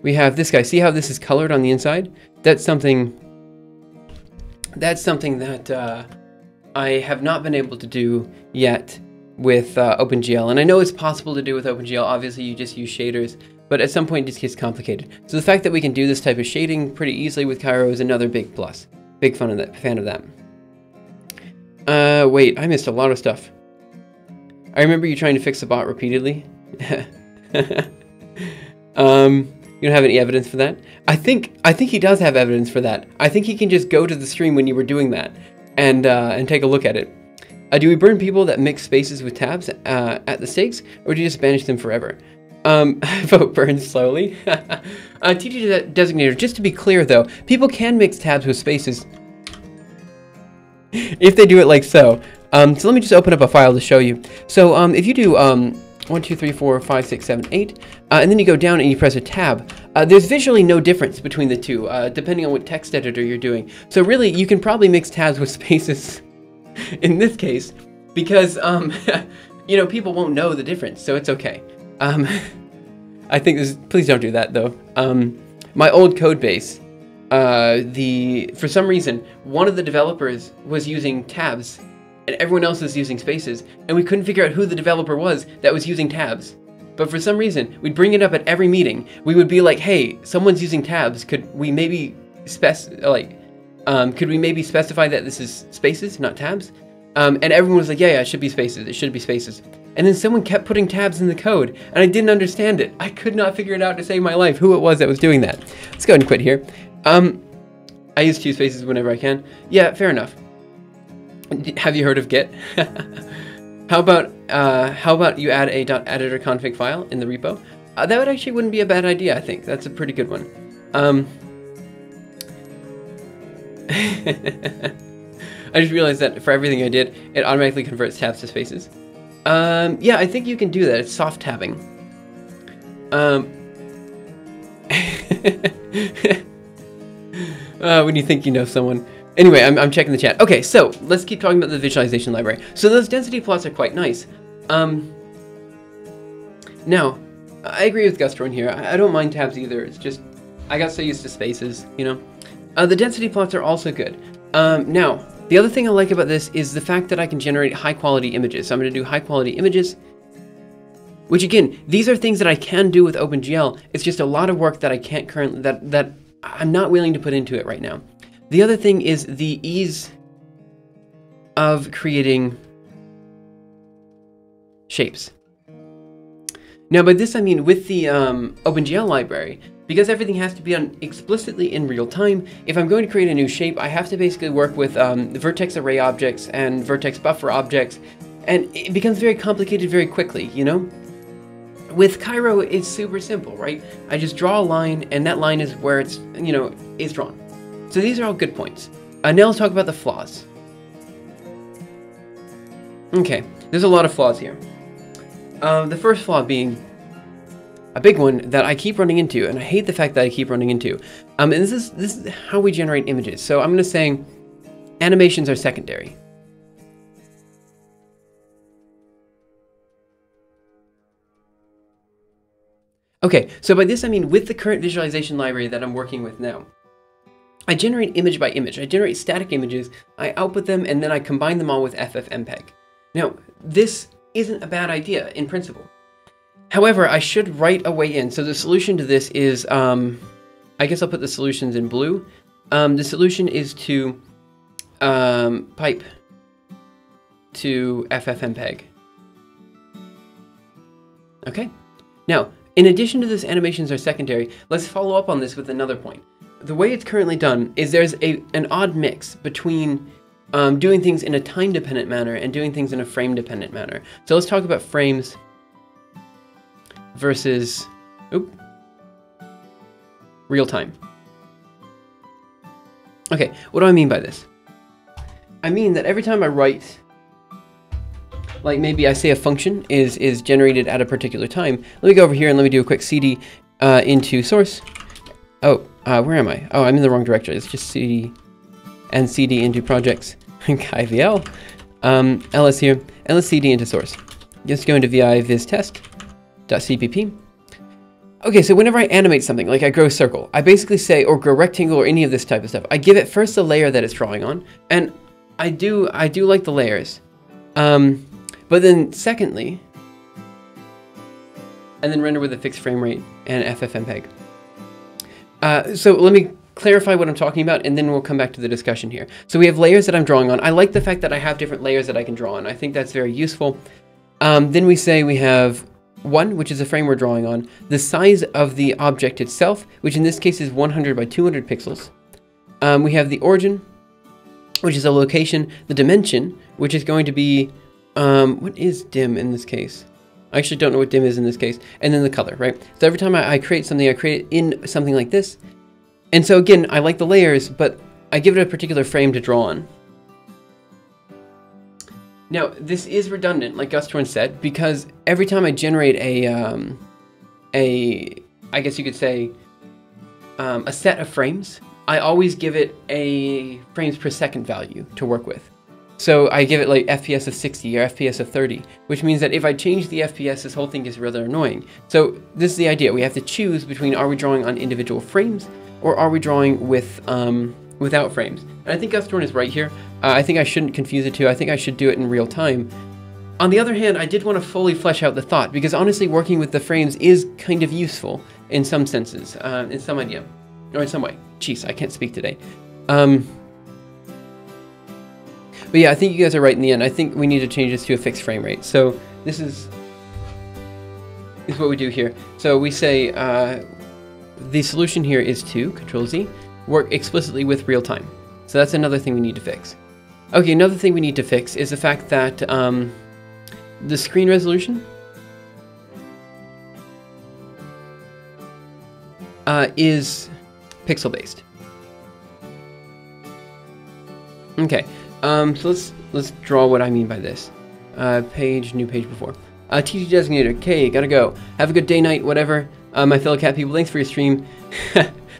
we have this guy. See how this is colored on the inside? That's something that I have not been able to do yet with OpenGL. And I know it's possible to do with OpenGL. Obviously, you just use shaders, but at some point it just gets complicated. So the fact that we can do this type of shading pretty easily with Cairo is another big plus. Big fan of that. Wait, I missed a lot of stuff. I remember you trying to fix the bot repeatedly. You don't have any evidence for that? I think he does have evidence for that. I think he can just go to the stream when you were doing that and take a look at it. Do we burn people that mix spaces with tabs at the stakes, or do you just banish them forever? Vote burn slowly. TT designator, just to be clear though, people can mix tabs with spaces if they do it like so. So let me just open up a file to show you. So if you do 1, 2, 3, 4, 5, 6, 7, 8, and then you go down and you press a tab, there's visually no difference between the two, depending on what text editor you're doing. So really, you can probably mix tabs with spaces in this case, because, you know, people won't know the difference, so it's okay. I think this, please don't do that though. My old code base, for some reason, one of the developers was using tabs and everyone else was using spaces, and we couldn't figure out who the developer was that was using tabs. But for some reason, we'd bring it up at every meeting. We would be like, hey, someone's using tabs. Could we maybe specify that this is spaces, not tabs? And everyone was like, yeah, it should be spaces. It should be spaces. And then someone kept putting tabs in the code, and I didn't understand it. I could not figure it out to save my life, who it was that was doing that. Let's go ahead and quit here. I use two spaces whenever I can. Yeah, fair enough. Have you heard of Git? How about you add a .editor config file in the repo? That actually wouldn't be a bad idea, I think. That's a pretty good one. I just realized that for everything I did, it automatically converts tabs to spaces. Yeah, I think you can do that. It's soft tabbing. When you think you know someone. Anyway, I'm checking the chat. Okay, so let's keep talking about the visualization library. So those density plots are quite nice. Now, I agree with Gustron here. I don't mind tabs either. It's just, I got so used to spaces, you know. The density plots are also good. Now, the other thing I like about this is the fact that I can generate high quality images. So I'm going to do high quality images, which again, these are things that I can do with OpenGL. It's just a lot of work that I can't currently, that I'm not willing to put into it right now. The other thing is the ease of creating shapes. Now by this I mean with the OpenGL library, because everything has to be done explicitly in real time, if I'm going to create a new shape, I have to basically work with vertex array objects and vertex buffer objects, and it becomes very complicated very quickly, you know? With Cairo, it's super simple, right? I just draw a line, and that line is where it's, you know, is drawn. So these are all good points. Now let's talk about the flaws. Okay, there's a lot of flaws here. The first flaw being a big one that I keep running into, and I hate the fact that I keep running into. And this is how we generate images. So I'm going to say animations are secondary. Okay, so by this I mean with the current visualization library that I'm working with now, I generate image by image. I generate static images, I output them, and then I combine them all with FFmpeg. Now, this isn't a bad idea in principle. However, I should write a way in. So the solution to this is, I guess I'll put the solutions in blue. The solution is to pipe to FFmpeg. Okay. Now, in addition to this, animations are secondary. Let's follow up on this with another point. The way it's currently done is there's an odd mix between doing things in a time-dependent manner and doing things in a frame-dependent manner. So let's talk about frames versus real time. Okay, what do I mean by this? I mean that every time I write, like maybe I say a function is generated at a particular time. Let me go over here and let me do a quick cd into source. Oh, where am I? Oh, I'm in the wrong directory. It's just cd and cd into projects. SciVL, ls here, and let's cd into source. Just go into vi viz test.cpp. Okay, so whenever I animate something, like I grow a circle, I basically say, or grow rectangle or any of this type of stuff, I give it first the layer that it's drawing on, and I do like the layers. But then secondly, and then render with a fixed frame rate and FFmpeg. So let me clarify what I'm talking about, and then we'll come back to the discussion here. So we have layers that I'm drawing on. I like the fact that I have different layers that I can draw on. I think that's very useful. Then we say we have 1, which is a frame we're drawing on, the size of the object itself, which in this case is 100 by 200 pixels. We have the origin, which is a location, the dimension, which is going to be, what is dim in this case? I actually don't know what dim is in this case. And then the color, right? So every time I create something, I create it in something like this. And so again, I like the layers, but I give it a particular frame to draw on. Now, this is redundant, like Gustorn said, because every time I generate I guess you could say, a set of frames, I always give it a frames per second value to work with. So I give it like FPS of 60 or FPS of 30, which means that if I change the FPS, this whole thing gets rather annoying. So this is the idea. We have to choose between, are we drawing on individual frames or are we drawing with without frames? And I think Gustorn is right here. I think I shouldn't confuse the two. I think I should do it in real time. On the other hand, I did want to fully flesh out the thought, because honestly working with the frames is kind of useful in some senses, in some idea, or in some way. Jeez, I can't speak today. But yeah, I think you guys are right in the end. I think we need to change this to a fixed frame rate. So this is what we do here. So we say the solution here is to, Control-Z, work explicitly with real time. So that's another thing we need to fix. Okay, another thing we need to fix is the fact that the screen resolution is pixel-based. Okay, so let's draw what I mean by this. Page, new page before. TT designator, okay, gotta go. Have a good day, night, whatever. My fellow cat people, thanks for your stream.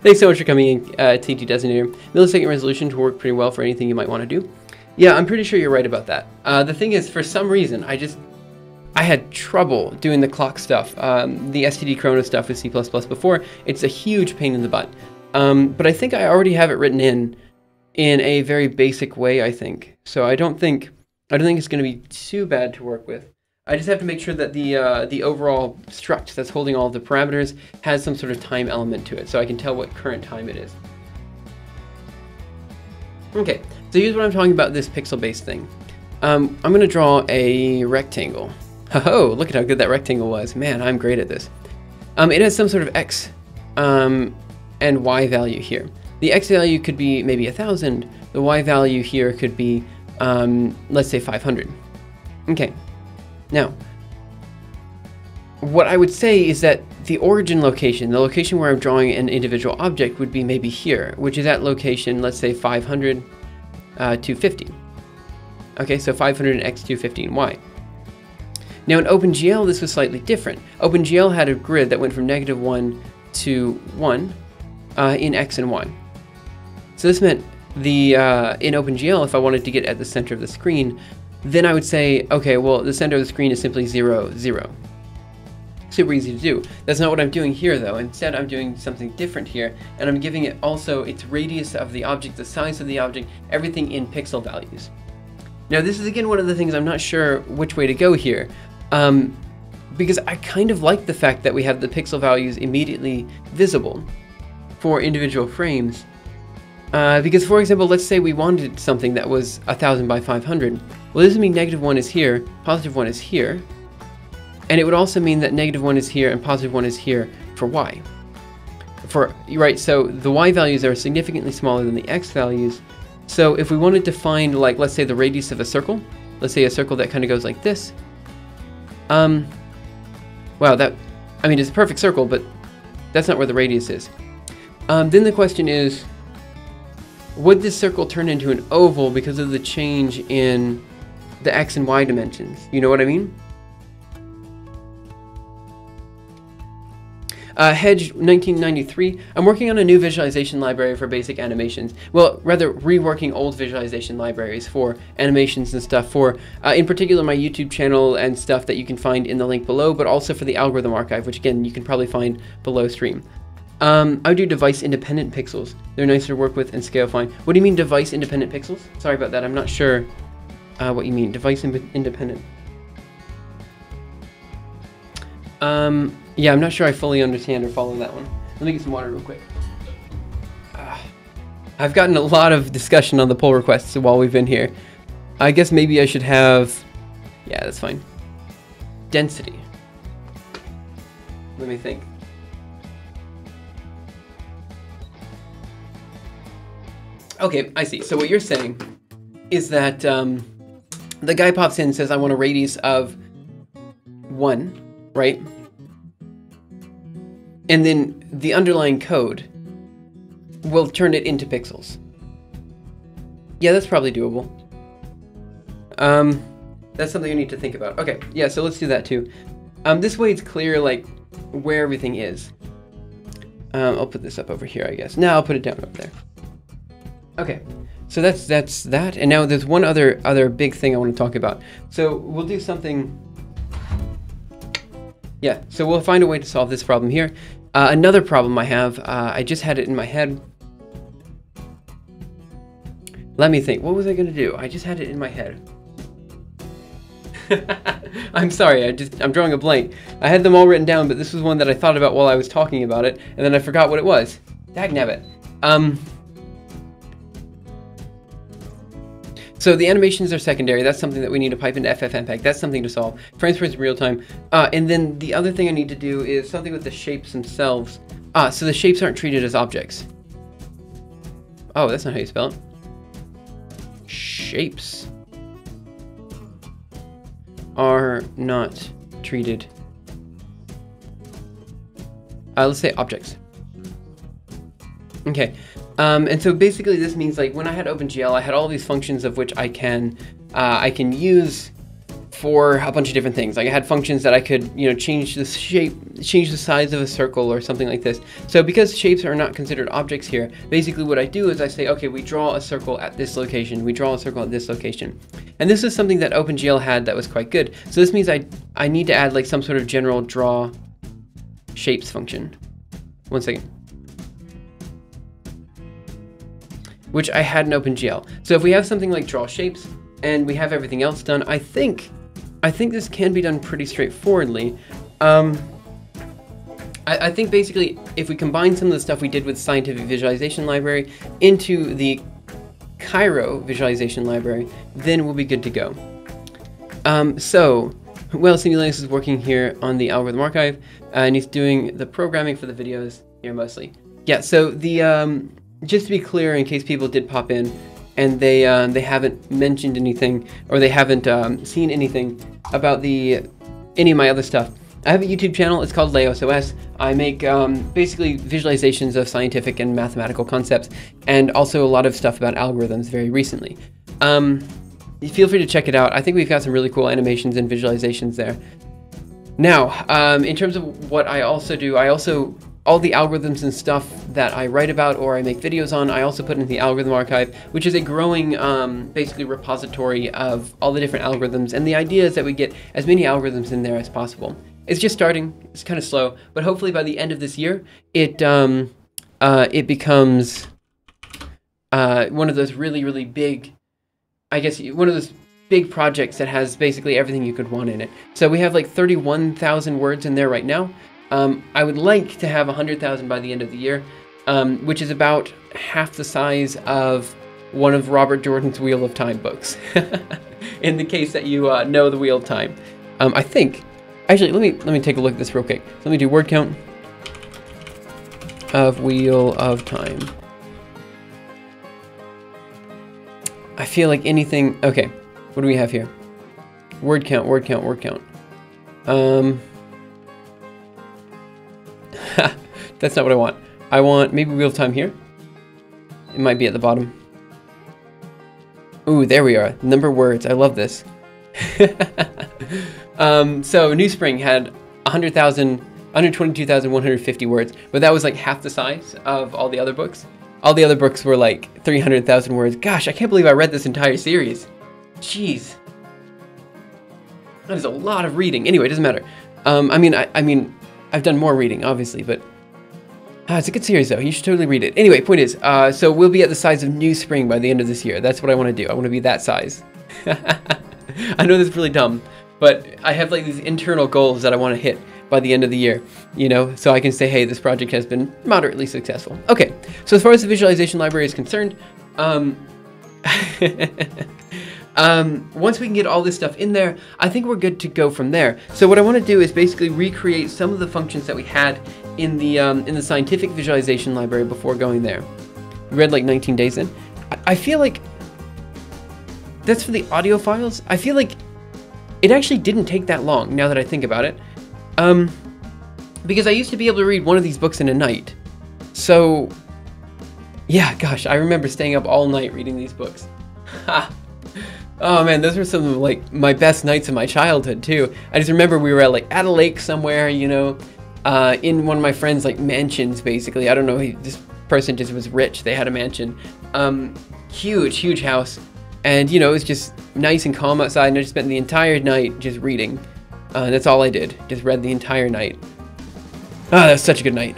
Thanks so much for coming in, TT designator. Millisecond resolution to work pretty well for anything you might want to do. Yeah, I'm pretty sure you're right about that. The thing is, for some reason, I had trouble doing the clock stuff, the STD Chrono stuff with C++ before. It's a huge pain in the butt. But I think I already have it written in a very basic way, I think. So I don't think it's going to be too bad to work with. I just have to make sure that the overall struct that's holding all of the parameters has some sort of time element to it, so I can tell what current time it is. Okay, so here's what I'm talking about, this pixel-based thing. I'm going to draw a rectangle. Ho-ho, look at how good that rectangle was. Man, I'm great at this. It has some sort of X and Y value here. The X value could be maybe 1,000. The Y value here could be, let's say 500. Okay. Now, what I would say is that the origin location, the location where I'm drawing an individual object, would be maybe here, which is at location, let's say 500, 250. Okay, so 500 in X, 250 in Y. Now in OpenGL, this was slightly different. OpenGL had a grid that went from -1 to 1 in X and Y. So this meant in OpenGL, if I wanted to get at the center of the screen, then I would say, okay, well, the center of the screen is simply 0, 0. super easy to do. That's not what I'm doing here though. Instead, I'm doing something different here, and I'm giving it also its radius of the object, the size of the object, everything in pixel values. Now this is again one of the things I'm not sure which way to go here, because I kind of like the fact that we have the pixel values immediately visible for individual frames. Because for example, let's say we wanted something that was 1000 by 500. Well, this would mean -1 is here, +1 is here, and it would also mean that -1 is here and +1 is here for y. Right, so the y values are significantly smaller than the x values. So if we wanted to find, like, let's say the radius of a circle, let's say a circle that kind of goes like this. Wow, I mean, it's a perfect circle, but that's not where the radius is. Then the question is, would this circle turn into an oval because of the change in the x and y dimensions? You know what I mean? Hedge 1993, I'm working on a new visualization library for basic animations. Well, rather reworking old visualization libraries for animations and stuff for, in particular, my YouTube channel and stuff that you can find in the link below, but also for the algorithm archive, which again, you can probably find below stream. I would do device-independent pixels. They're nicer to work with and scale fine. What do you mean device-independent pixels? Sorry about that, I'm not sure what you mean, device-independent. Yeah, I'm not sure I fully understand or follow that one. Let me get some water real quick. I've gotten a lot of discussion on the pull requests while we've been here. I guess maybe I should have... Yeah, that's fine. Density. Let me think. Okay, I see. So what you're saying is that the guy pops in and says, I want a radius of 1, right? And then the underlying code will turn it into pixels. Yeah, that's probably doable. That's something I need to think about. Okay, yeah, so let's do that too. This way it's clear, like, where everything is. I'll put this up over here, I guess. No, I'll put it down over there. Okay, so that's that. And now there's one other big thing I want to talk about. So we'll do something... Yeah, so we'll find a way to solve this problem here. Another problem I have, I just had it in my head. Let me think, what was I gonna do? I just had it in my head. I'm sorry, I'm drawing a blank. I had them all written down, but this was one that I thought about while I was talking about it, and then I forgot what it was. Dagnabbit. So the animations are secondary. That's something that we need to pipe into FFmpeg. That's something to solve. Frames per real time. And then the other thing I need to do is something with the shapes themselves. So the shapes aren't treated as objects. Oh, that's not how you spell it. Shapes are not treated. Let's say objects. Okay. And so basically this means, like, when I had OpenGL, I had all these functions of which I can use for a bunch of different things. Like I had functions that I could, you know, change the shape, change the size of a circle or something like this. So because shapes are not considered objects here, basically what I do is I say, okay, we draw a circle at this location, we draw a circle at this location. And this is something that OpenGL had that was quite good. So this means I need to add like some sort of general draw shapes function. One second. Which I had in OpenGL. So if we have something like draw shapes and we have everything else done, I think this can be done pretty straightforwardly. I think basically if we combine some of the stuff we did with Scientific Visualization Library into the Cairo Visualization Library, then we'll be good to go. So, well, Simulations is working here on the algorithm archive, and he's doing the programming for the videos here mostly. Yeah, so the just to be clear, in case people did pop in and they haven't mentioned anything or they haven't seen anything about any of my other stuff, I have a YouTube channel. It's called LayOS. I make basically visualizations of scientific and mathematical concepts, and also a lot of stuff about algorithms very recently. Feel free to check it out. I think we've got some really cool animations and visualizations there. Now, in terms of what I also do, all the algorithms and stuff that I write about or I make videos on, I also put in the algorithm archive, which is a growing basically repository of all the different algorithms, and the idea is that we get as many algorithms in there as possible. It's just starting. It's kind of slow, but hopefully by the end of this year, it becomes one of those really big, I guess, one of those big projects that has basically everything you could want in it. So we have like 31,000 words in there right now. I would like to have 100,000 by the end of the year, which is about half the size of one of Robert Jordan's Wheel of Time books. In the case that you know the Wheel of Time. I think, actually, let me take a look at this real quick. So let me do word count of Wheel of Time. I feel like anything, okay. What do we have here? Word count, word count, word count. That's not what I want. I want maybe Wheel of Time here. It might be at the bottom. Ooh, there we are. Number of words. I love this. So New Spring had 122,150 words, but that was like half the size of all the other books. All the other books were like 300,000 words. Gosh, I can't believe I read this entire series. Jeez. That is a lot of reading. Anyway, it doesn't matter. I mean, I've done more reading, obviously, but it's a good series, though. You should totally read it. Anyway, point is, so we'll be at the size of New Spring by the end of this year. That's what I want to do. I want to be that size. I know this is really dumb, but I have like these internal goals that I want to hit by the end of the year, you know, so I can say, hey, this project has been moderately successful. Okay, so as far as the visualization library is concerned, once we can get all this stuff in there, I think we're good to go from there. So what I want to do is basically recreate some of the functions that we had in the scientific visualization library before going there. We read like 19 days in. I feel like that's for the audio files. I feel like it actually didn't take that long now that I think about it. Because I used to be able to read one of these books in a night. So yeah, gosh, I remember staying up all night reading these books. Ha! Oh man, those were some of like my best nights of my childhood too. I just remember we were at a lake somewhere, you know, in one of my friends' like mansions basically. I don't know, this person just was rich. They had a mansion, huge house, and you know, it was just nice and calm outside. And I just spent the entire night just reading. That's all I did. Just read the entire night. Ah, that was such a good night.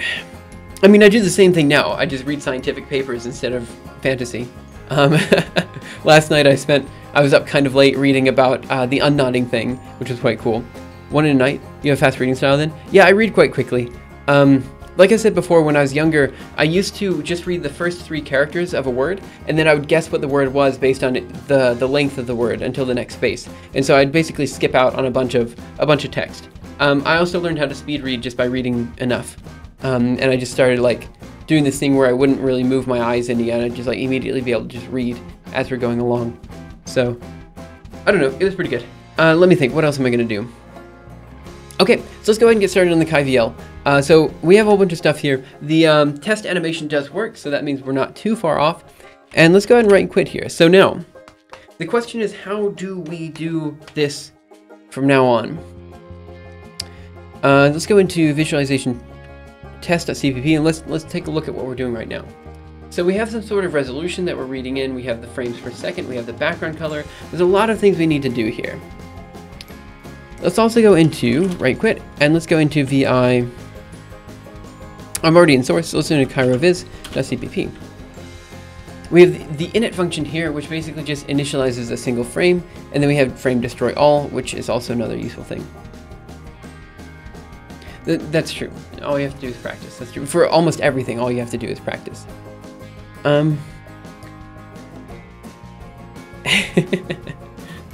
I mean, I do the same thing now. I just read scientific papers instead of fantasy. Last night I was up kind of late reading about the unknotting thing, which was quite cool. One in a night? You have fast reading style then? Yeah, I read quite quickly. Like I said before, when I was younger, I used to just read the first 3 characters of a word, and then I would guess what the word was based on the length of the word until the next space. And so I'd basically skip out on a bunch of text. I also learned how to speed read just by reading enough. And I just started like doing this thing where I wouldn't really move my eyes any, and I'd just like immediately be able to just read as we're going along. So, I don't know, it was pretty good. Let me think, what else am I going to do? Okay, so let's go ahead and get started on the SciVL. So we have a whole bunch of stuff here. The test animation does work, so that means we're not too far off. And let's go ahead and write and quit here. So now, the question is, how do we do this from now on? Let's go into visualization test.cpp and let's take a look at what we're doing right now. So we have some sort of resolution that we're reading in. We have the frames per second. We have the background color. There's a lot of things we need to do here. Let's also go into right quit and let's go into VI. I'm already in source, so let's go into CairoViz.cpp. We have the init function here, which basically just initializes a single frame, and then we have frame destroy all, which is also another useful thing. That's true. All you have to do is practice. That's true. For almost everything, all you have to do is practice.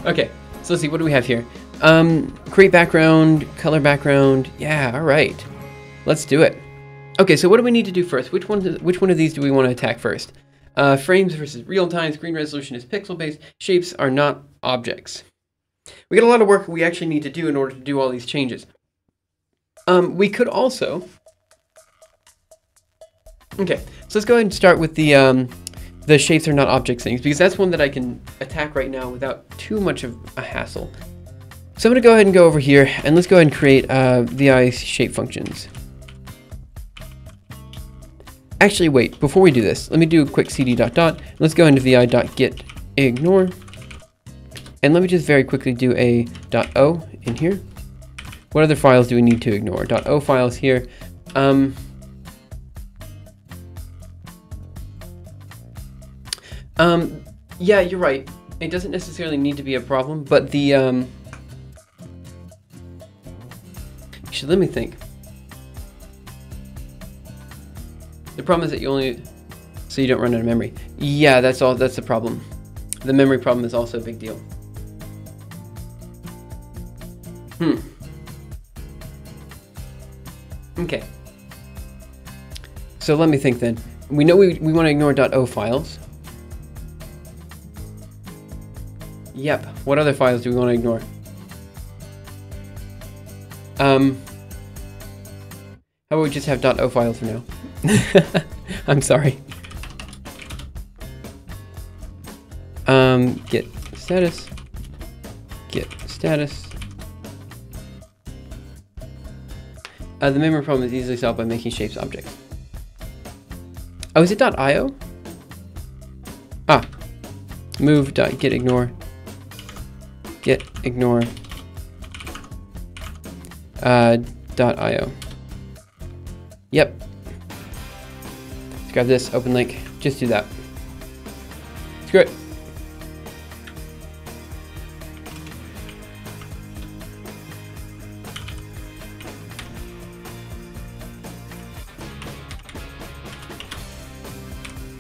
Okay, so let's see, what do we have here? Create background, color background. Yeah, all right. Let's do it. Okay, so what do we need to do first? Which one of these do we want to attack first? Frames versus real time, screen resolution is pixel-based, shapes are not objects. We got a lot of work we actually need to do in order to do all these changes. We could also... Okay, so let's go ahead and start with the shapes are not objects things, because that's one that I can attack right now without too much of a hassle. So I'm going to go ahead and go over here, and let's go ahead and create VI shape functions. Actually, wait, before we do this, let me do a quick cd ... Let's go into vi.get ignore, and let me just very quickly do a .o in here. What other files do we need to ignore? .o files here. Yeah, you're right. It doesn't necessarily need to be a problem, but the, actually, let me think. The problem is that you only, so you don't run out of memory. Yeah, that's the problem. The memory problem is also a big deal. Okay. So let me think then. We know we want to ignore .o files. Yep. What other files do we want to ignore? How about we just have .o files for now? I'm sorry. Get status. Get status. The memory problem is easily solved by making shapes objects. Oh, is it .io? Ah. Move.getIgnore. Get ignore .io. Yep. Let's grab this, open link, just do that. Screw it.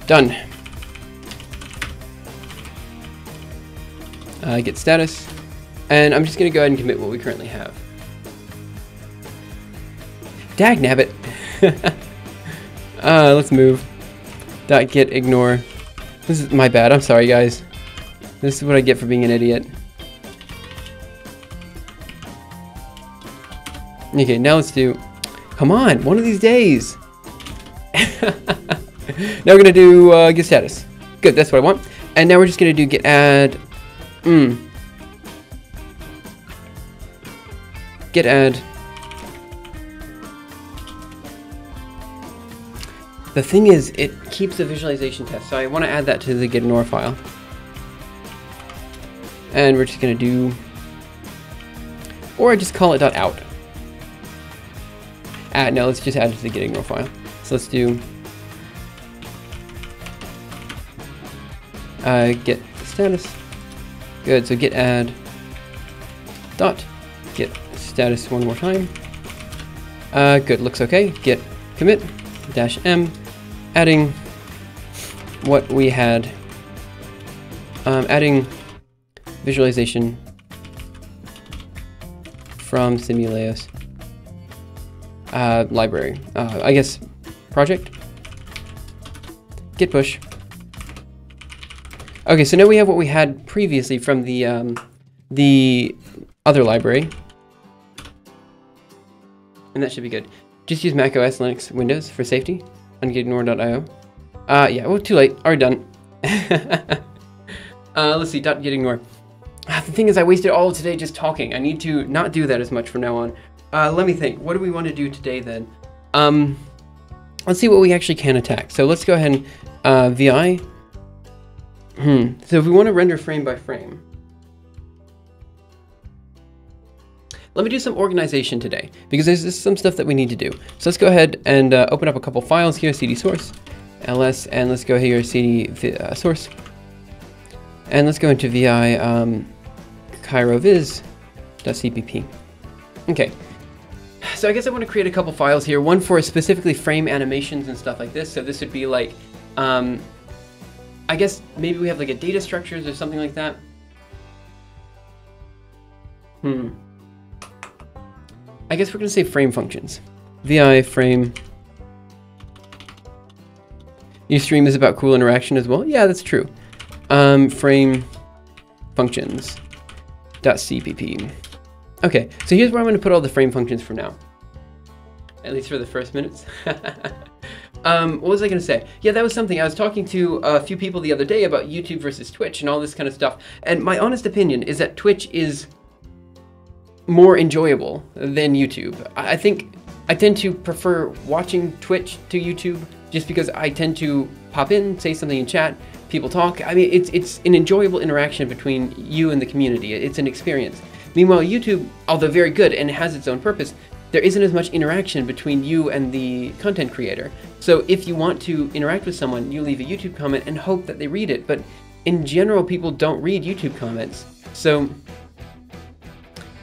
Done. Get status. And I'm just going to go ahead and commit what we currently have. Dagnabbit. Let's move. Get ignore. This is my bad. I'm sorry, guys. This is what I get for being an idiot. Okay, now let's do... Come on, one of these days. Now we're going to do get status. Good, that's what I want. And now we're just going to do get add... Get add. The thing is, it keeps the visualization test, so I want to add that to the get ignore file. And we're just going to do... Or just call it .out. No, let's just add it to the get ignore file. So let's do... get status. Good, so get add dot get status one more time. Good, looks okay. Get commit -m, adding what we had, adding visualization from Simuleos library. I guess project. Git push. Okay, so now we have what we had previously from the other library. And that should be good. Just use Mac OS, Linux, Windows for safety on getignore.io. Yeah, well, too late. Already done. Let's see, .getignore. The thing is, I wasted all of today just talking. I need to not do that as much from now on. Let me think. What do we want to do today then? Let's see what we actually can attack. So let's go ahead and VI. So if we want to render frame by frame, let me do some organization today, because there's some stuff that we need to do. So let's go ahead and open up a couple files here, cd source, ls, and let's go here, cd source, and let's go into vi chiroviz.cpp. Okay, so I guess I want to create a couple files here, one for specifically frame animations and stuff like this. So this would be like, I guess maybe we have like a data structures or something like that. I guess we're going to say frame functions. VI frame. Ustream is about cool interaction as well. Yeah, that's true. Frame functions .cpp. Okay, so here's where I'm going to put all the frame functions for now. At least for the first minutes. What was I going to say? Yeah, that was something. I was talking to a few people the other day about YouTube versus Twitch and all this kind of stuff. And my honest opinion is that Twitch is more enjoyable than YouTube. I think I tend to prefer watching Twitch to YouTube just because I tend to pop in, say something in chat, people talk. I mean, it's an enjoyable interaction between you and the community. It's an experience. Meanwhile, YouTube, although very good and it has its own purpose, there isn't as much interaction between you and the content creator. So if you want to interact with someone, you leave a YouTube comment and hope that they read it. But in general, people don't read YouTube comments. So,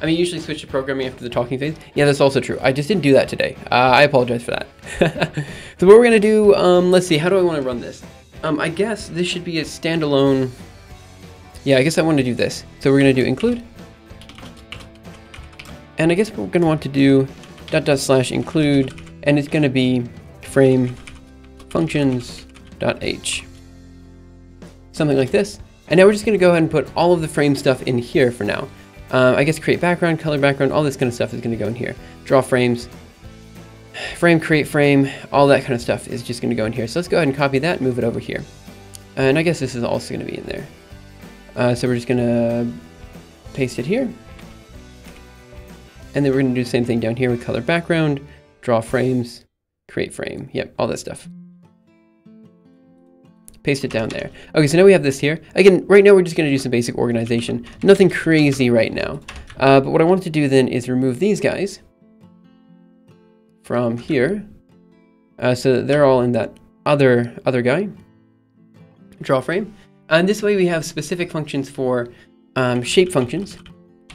I mean, usually switch to programming after the talking phase. Yeah, that's also true. I just didn't do that today. I apologize for that. So what we're gonna do, let's see, how do I want to run this? I guess this should be a standalone. Yeah, I guess I want to do this. So we're gonna do include. And I guess we're going to want to do /include, and it's going to be frame functions.h. Something like this. And now we're just going to go ahead and put all of the frame stuff in here for now. I guess create background, color background, all this kind of stuff is going to go in here. Draw frames, frame, create frame, all that kind of stuff is just going to go in here. So let's go ahead and copy that and move it over here. And I guess this is also going to be in there. So we're just going to paste it here. And then we're going to do the same thing down here with color background, draw frames, create frame. Yep, all that stuff. Paste it down there. Okay, so now we have this here. Again, right now we're just going to do some basic organization. Nothing crazy right now. But what I wanted to do then is remove these guys from here. So that they're all in that other guy. Draw frame. And this way we have specific functions for shape functions.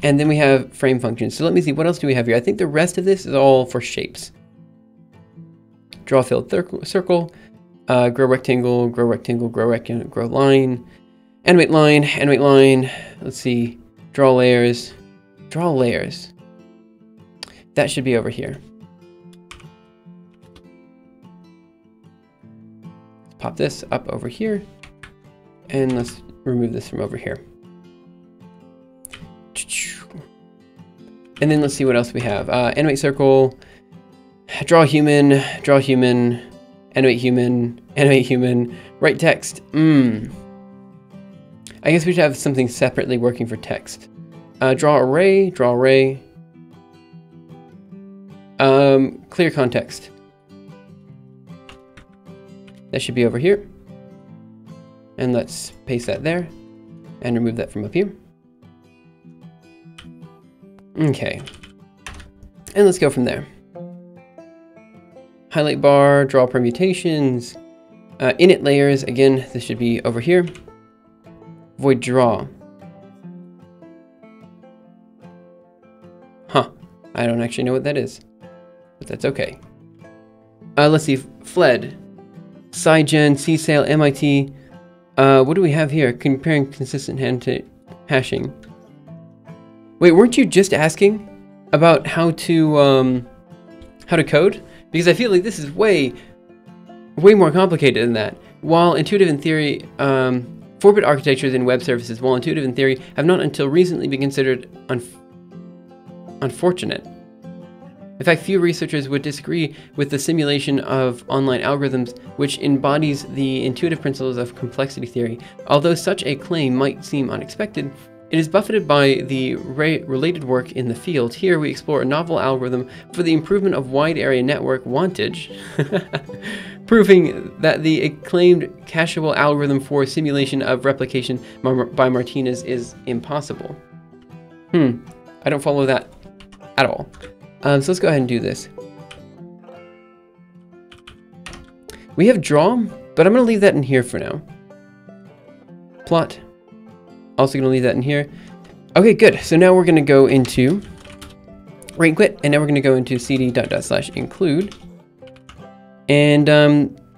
And then we have frame functions. So let me see, what else do we have here? I think the rest of this is all for shapes. Draw filled circle, grow rectangle, grow rectangle, grow rectangle, grow line, animate line, animate line. Let's see, draw layers, draw layers. That should be over here. Let's pop this up over here. And let's remove this from over here. And then let's see what else we have. Animate circle, draw human, animate human, write text. I guess we should have something separately working for text. Draw array, clear context. That should be over here. And let's paste that there and remove that from up here. Okay, and let's go from there. Highlight bar, draw permutations, init layers, again, this should be over here. Void draw. Huh, I don't actually know what that is, but that's okay. Let's see, fled, SciGen, CSAIL, MIT. What do we have here? Comparing consistent hashing. Wait, weren't you just asking about how to code? Because I feel like this is way more complicated than that. While intuitive in theory, 4-bit architectures in web services, while intuitive in theory, have not until recently been considered unfortunate. In fact, few researchers would disagree with the simulation of online algorithms, which embodies the intuitive principles of complexity theory. Although such a claim might seem unexpected, it is buffeted by the related work in the field. Here we explore a novel algorithm for the improvement of wide area network wantage, proving that the acclaimed cacheable algorithm for simulation of replication by Martinez is impossible. I don't follow that at all. So let's go ahead and do this. We have draw, but I'm going to leave that in here for now. Plot. Also going to leave that in here. Okay, good. So now we're going to go into rate and quit, and now we're going to go into cd./include. And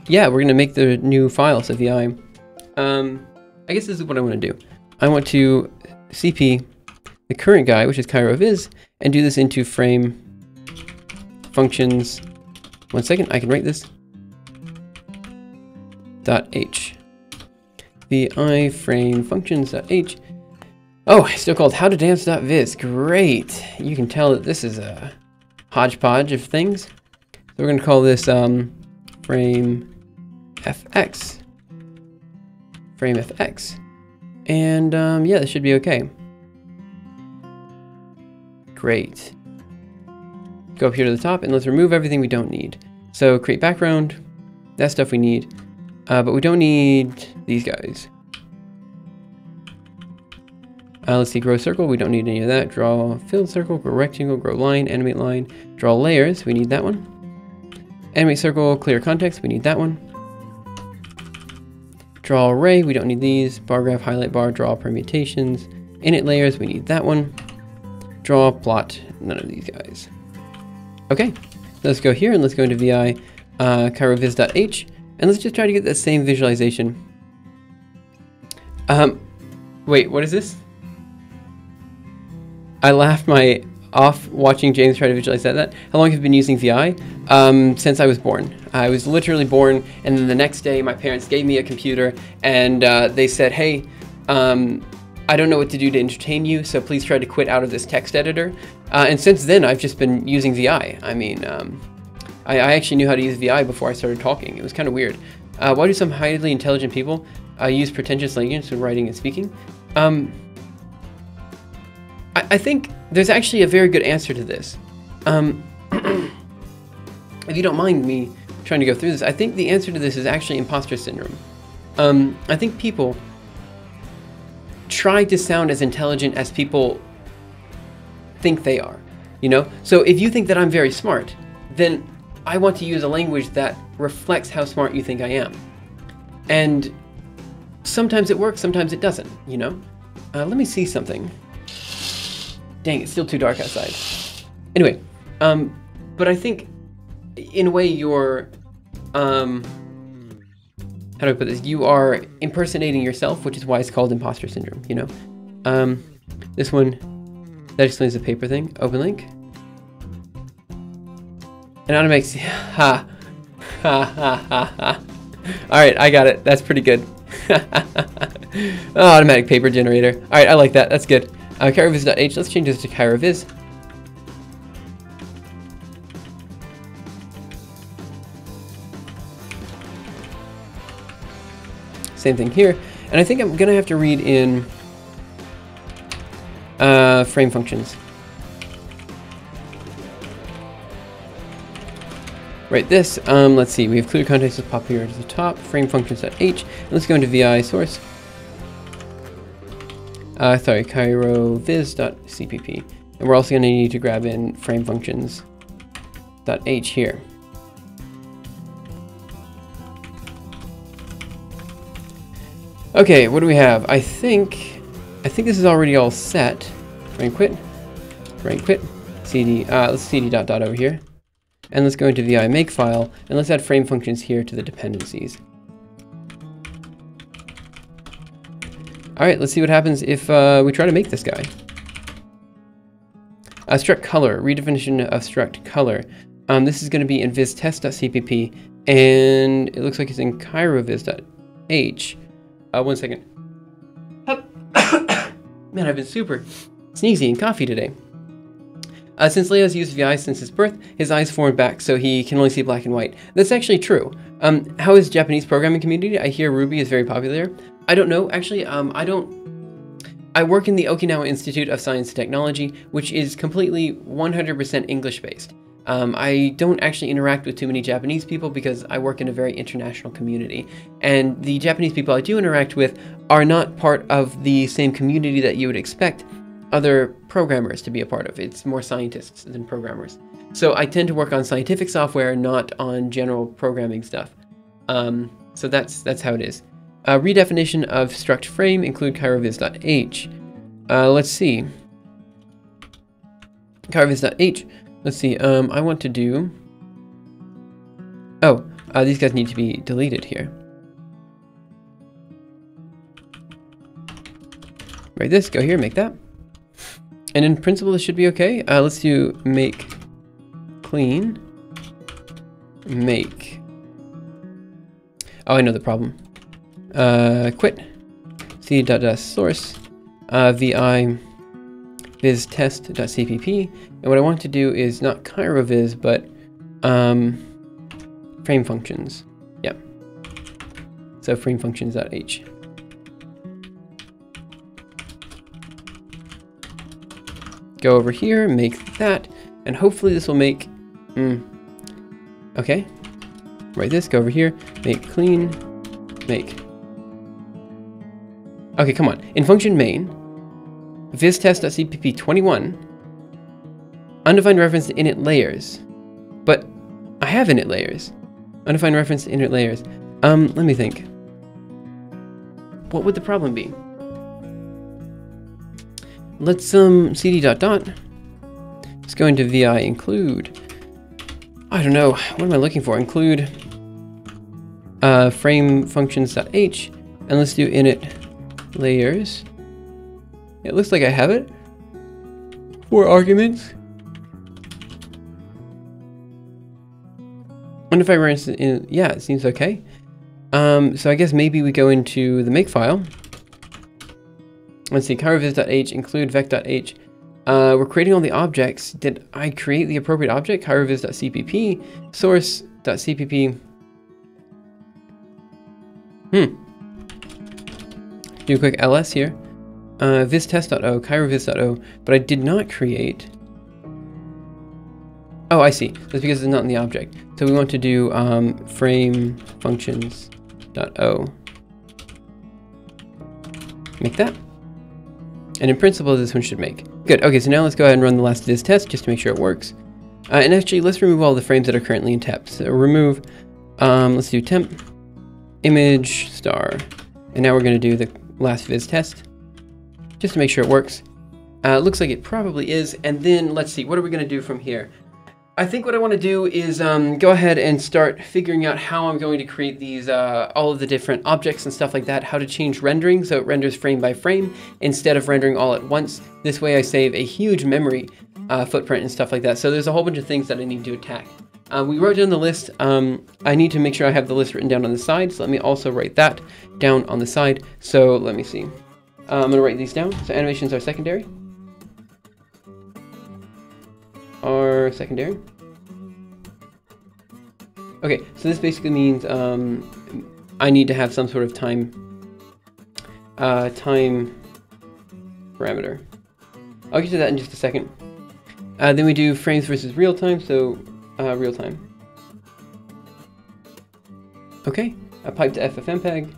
yeah, we're going to make the new file, SciVL. I guess this is what I want to do. I want to cp the current guy, which is CairoViz, and do this into frame functions. 1 second, I can write this. .h. The iframe functions.h. Oh, still called howtodance.viz. Great. You can tell that this is a hodgepodge of things. So we're going to call this frame fx. Frame fx. And yeah, this should be okay. Great. Go up here to the top and let's remove everything we don't need. So create background. That stuff we need. But we don't need these guys. Let's see, grow circle, we don't need any of that. Draw filled circle, grow rectangle, grow line, animate line. Draw layers, we need that one. Animate circle, clear context, we need that one. Draw array, we don't need these. Bar graph, highlight bar, draw permutations. Init layers, we need that one. Draw plot, none of these guys. Okay, let's go here and let's go into VI chiroviz.h and let's just try to get that same visualization. Wait, what is this? I laughed my off watching James try to visualize that. How long have you been using VI? Since I was born. I was literally born, and then the next day my parents gave me a computer and they said, hey, I don't know what to do to entertain you, so please try to quit out of this text editor. And since then, I've just been using VI. I mean, I actually knew how to use VI before I started talking. It was kind of weird. Why do some highly intelligent people use pretentious language when writing and speaking? I think there's actually a very good answer to this. If you don't mind me trying to go through this, I think the answer to this is actually imposter syndrome. I think people try to sound as intelligent as people think they are, you know? So if you think that I'm very smart, then I want to use a language that reflects how smart you think I am. And sometimes it works, sometimes it doesn't, you know? Let me see something. Dang, it's still too dark outside. Anyway, but I think in a way you're, how do I put this? You are impersonating yourself, which is why it's called imposter syndrome, you know? This one, that explains the paper thing. Open link. And automatic, ha, ha, ha, ha, ha. All right, I got it. That's pretty good. Oh, automatic paper generator. All right, I like that. That's good. Chiroviz.h, let's change this to chiroviz. Same thing here. And I think I'm going to have to read in frame functions. Right, this, let's see, we have clear context with pop here at the top, frame functions.h, and let's go into VI source. Sorry, chiroviz.cpp. And we're also going to need to grab in frame functions.h here. Okay, what do we have? I think this is already all set. Frame quit, cd, let's cd dot over here. And let's go into VI makefile, and let's add frame functions here to the dependencies. All right, let's see what happens if we try to make this guy. Struct color, redefinition of struct color. This is going to be in viztest.cpp, and it looks like it's in chiroviz.h. 1 second. Man, I've been super sneezy and coffee today. Since Leo's used VI since his birth, his eyes formed back, so he can only see black and white. That's actually true. How is Japanese programming community? I hear Ruby is very popular. I don't know, actually, I work in the Okinawa Institute of Science and Technology, which is completely 100% English-based. I don't actually interact with too many Japanese people because I work in a very international community. And the Japanese people I do interact with are not part of the same community that you would expect other programmers to be a part of. It's more scientists than programmers. So I tend to work on scientific software, not on general programming stuff. So that's how it is. Redefinition of struct frame, include chiroviz.h. Let's see. Chiroviz.h. Let's see. I want to do. Oh, these guys need to be deleted here. Write this. Go here. Make that. And in principle, this should be okay. Let's do make clean. Make. Oh, I know the problem. Quit. c.source. vi viztest.cpp. And what I want to do is not chiroviz, but frame functions. Yep. So frame functions.h. Go over here, make that, and hopefully this will make, okay. Write this, go over here, make clean, make. Okay, come on. In function main, vistest.cpp21, undefined reference to init layers. But I have init layers. Undefined reference to init layers. Let me think. What would the problem be? Let's cd ... Let's go into vi include. I don't know. What am I looking for? Include frame functions.h, and let's do init layers. It looks like I have it. 4 arguments. Undefined reference in, yeah, it seems okay. So I guess maybe we go into the make file. Let's see, chiroviz.h, include vec.h. We're creating all the objects. Did I create the appropriate object? Chiroviz.cpp, source.cpp. Do a quick ls here. Viztest.o, chiroviz.o, but I did not create. Oh, I see. That's because it's not in the object. So we want to do frame functions.o. Make that. And in principle, this one should make. Good. Okay, so now let's go ahead and run the last viz test just to make sure it works. And actually, let's remove all the frames that are currently in temp. So remove, let's do temp, image, star. And now we're going to do the last viz test just to make sure it works. Looks like it probably is. And then let's see, what are we going to do from here? I think what I want to do is go ahead and start figuring out how I'm going to create these, all of the different objects and stuff like that, how to change rendering so it renders frame by frame instead of rendering all at once. This way I save a huge memory footprint and stuff like that. So there's a whole bunch of things that I need to attack. We wrote down the list. I need to make sure I have the list written down on the side. So let me also write that down on the side. So let me see. I'm going to write these down. So animations are secondary. Are secondary. Okay, so this basically means I need to have some sort of time parameter. I'll get to that in just a second. Then we do frames versus real time, so real time. Okay, a pipe to ffmpeg.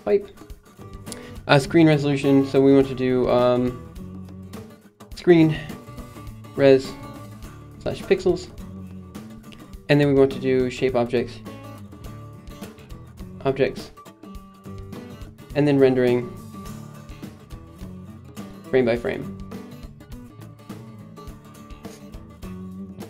Pipe. Screen resolution, so we want to do screen res / pixels, and then we want to do shape objects, and then rendering frame by frame.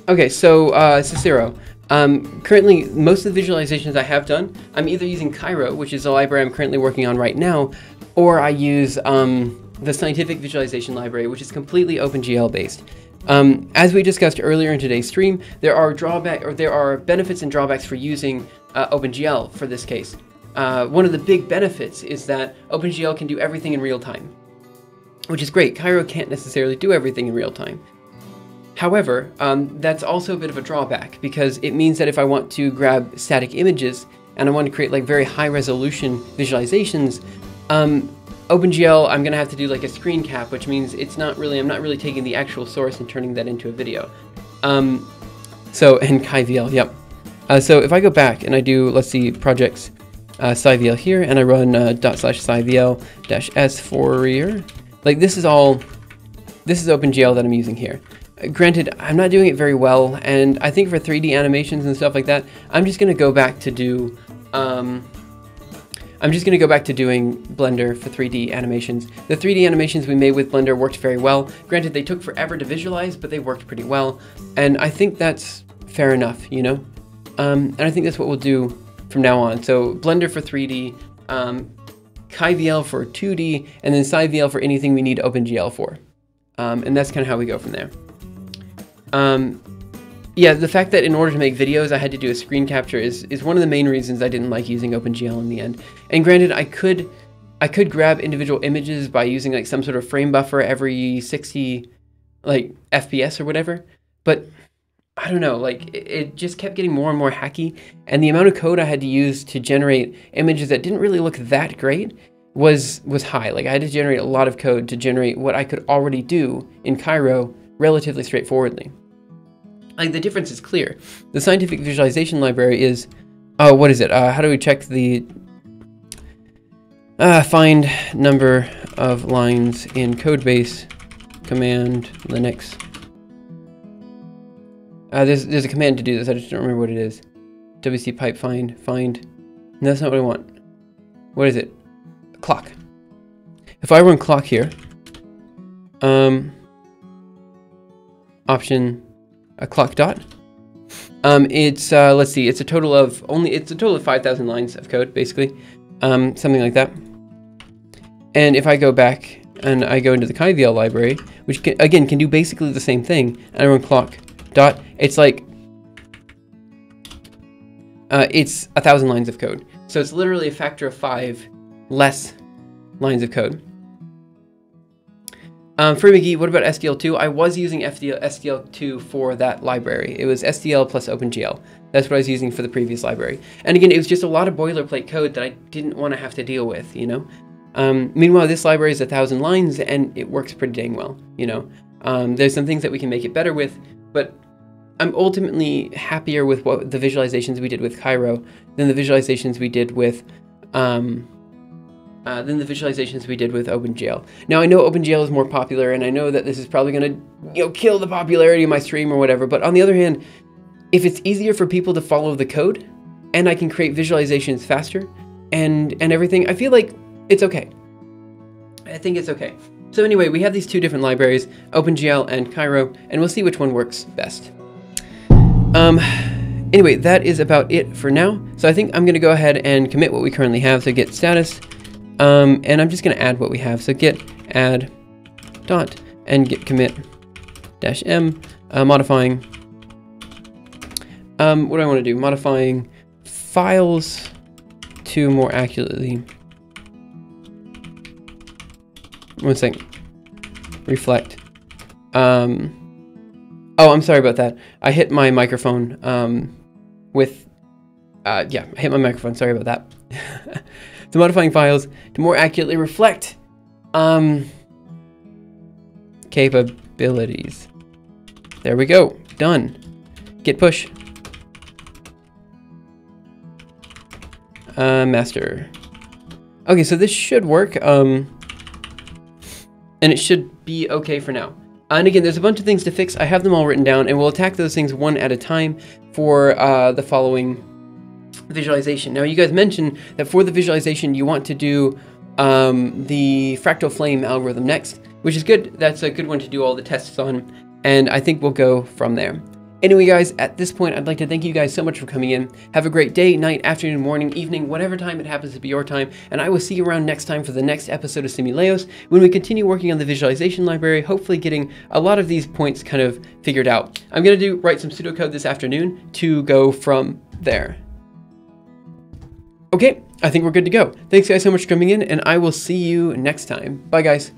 Okay, so Cicero. Currently, most of the visualizations I have done, I'm either using Cairo, which is the library I'm currently working on right now, or I use the scientific visualization library, which is completely OpenGL based. As we discussed earlier in today's stream, there are benefits and drawbacks for using OpenGL for this case. One of the big benefits is that OpenGL can do everything in real time, which is great. Cairo can't necessarily do everything in real time. However, that's also a bit of a drawback because it means that if I want to grab static images and I want to create like very high resolution visualizations, OpenGL, I'm going to have to do like a screen cap, which means I'm not really taking the actual source and turning that into a video. And SciVL, yep. So if I go back and I do, let's see, projects, SciVL here, and I run /SciVL-S Fourier, like this is OpenGL that I'm using here. Granted, I'm not doing it very well, and I think for 3D animations and stuff like that, I'm just going to go back to do, doing Blender for 3D animations. The 3D animations we made with Blender worked very well. Granted, they took forever to visualize, but they worked pretty well, and I think that's fair enough, you know? And I think that's what we'll do from now on. So Blender for 3D, SciVL for 2D, and then SciVL for anything we need OpenGL for. And that's kind of how we go from there. Yeah, the fact that in order to make videos I had to do a screen capture is one of the main reasons I didn't like using OpenGL in the end. And granted, I could grab individual images by using like some sort of frame buffer every 60 like FPS or whatever, but I don't know, like it just kept getting more and more hacky, and the amount of code I had to use to generate images that didn't really look that great was high. Like I had to generate a lot of code to generate what I could already do in Cairo relatively straightforwardly. Like the difference is clear. The scientific visualization library is, oh, what is it? How do we check the Find number of lines in codebase command Linux. There's a command to do this. I just don't remember what it is. WC pipe find. No, that's not what I want. What is it? Clock. If I run clock here, option a clock dot. It's let's see. It's a total of 5,000 lines of code, basically, something like that. And if I go back and I go into the SciVL library, which again can do basically the same thing, and I run clock dot, it's like it's 1,000 lines of code. So it's literally a factor of 5 less lines of code. For McGee, what about SDL2? I was using SDL2 for that library. It was SDL plus OpenGL. That's what I was using for the previous library. And again, it was just a lot of boilerplate code that I didn't want to have to deal with, you know? Meanwhile, this library is 1,000 lines and it works pretty dang well, you know? There's some things that we can make it better with, but I'm ultimately happier with what the visualizations we did with Cairo than the visualizations we did with OpenGL. Now I know OpenGL is more popular, and I know that this is probably going to, you know, kill the popularity of my stream or whatever. But on the other hand, if it's easier for people to follow the code, and I can create visualizations faster, and everything, I feel like it's okay. I think it's okay. So anyway, we have these two different libraries, OpenGL and Cairo, and we'll see which one works best. Anyway, that is about it for now. So I think I'm going to go ahead and commit what we currently have. So git status, and I'm just going to add what we have. So git add dot and git commit dash m, modifying. What do I want to do? Modifying files to more accurately. One second. Reflect. Oh, I'm sorry about that. I hit my microphone I hit my microphone. Sorry about that. So modifying files to more accurately reflect capabilities. There we go. Done. Git push. Master. Okay, so this should work. And it should be okay for now. And again, there's a bunch of things to fix. I have them all written down, and we'll attack those things one at a time for the following visualization. Now, you guys mentioned that for the visualization, you want to do the fractal flame algorithm next, which is good. That's a good one to do all the tests on, and I think we'll go from there. Anyway, guys, at this point, I'd like to thank you guys so much for coming in. Have a great day, night, afternoon, morning, evening, whatever time it happens to be your time, and I will see you around next time for the next episode of SciVL, when we continue working on the visualization library, hopefully getting a lot of these points kind of figured out. I'm going to write some pseudocode this afternoon to go from there. Okay, I think we're good to go. Thanks guys so much for coming in, and I will see you next time. Bye guys.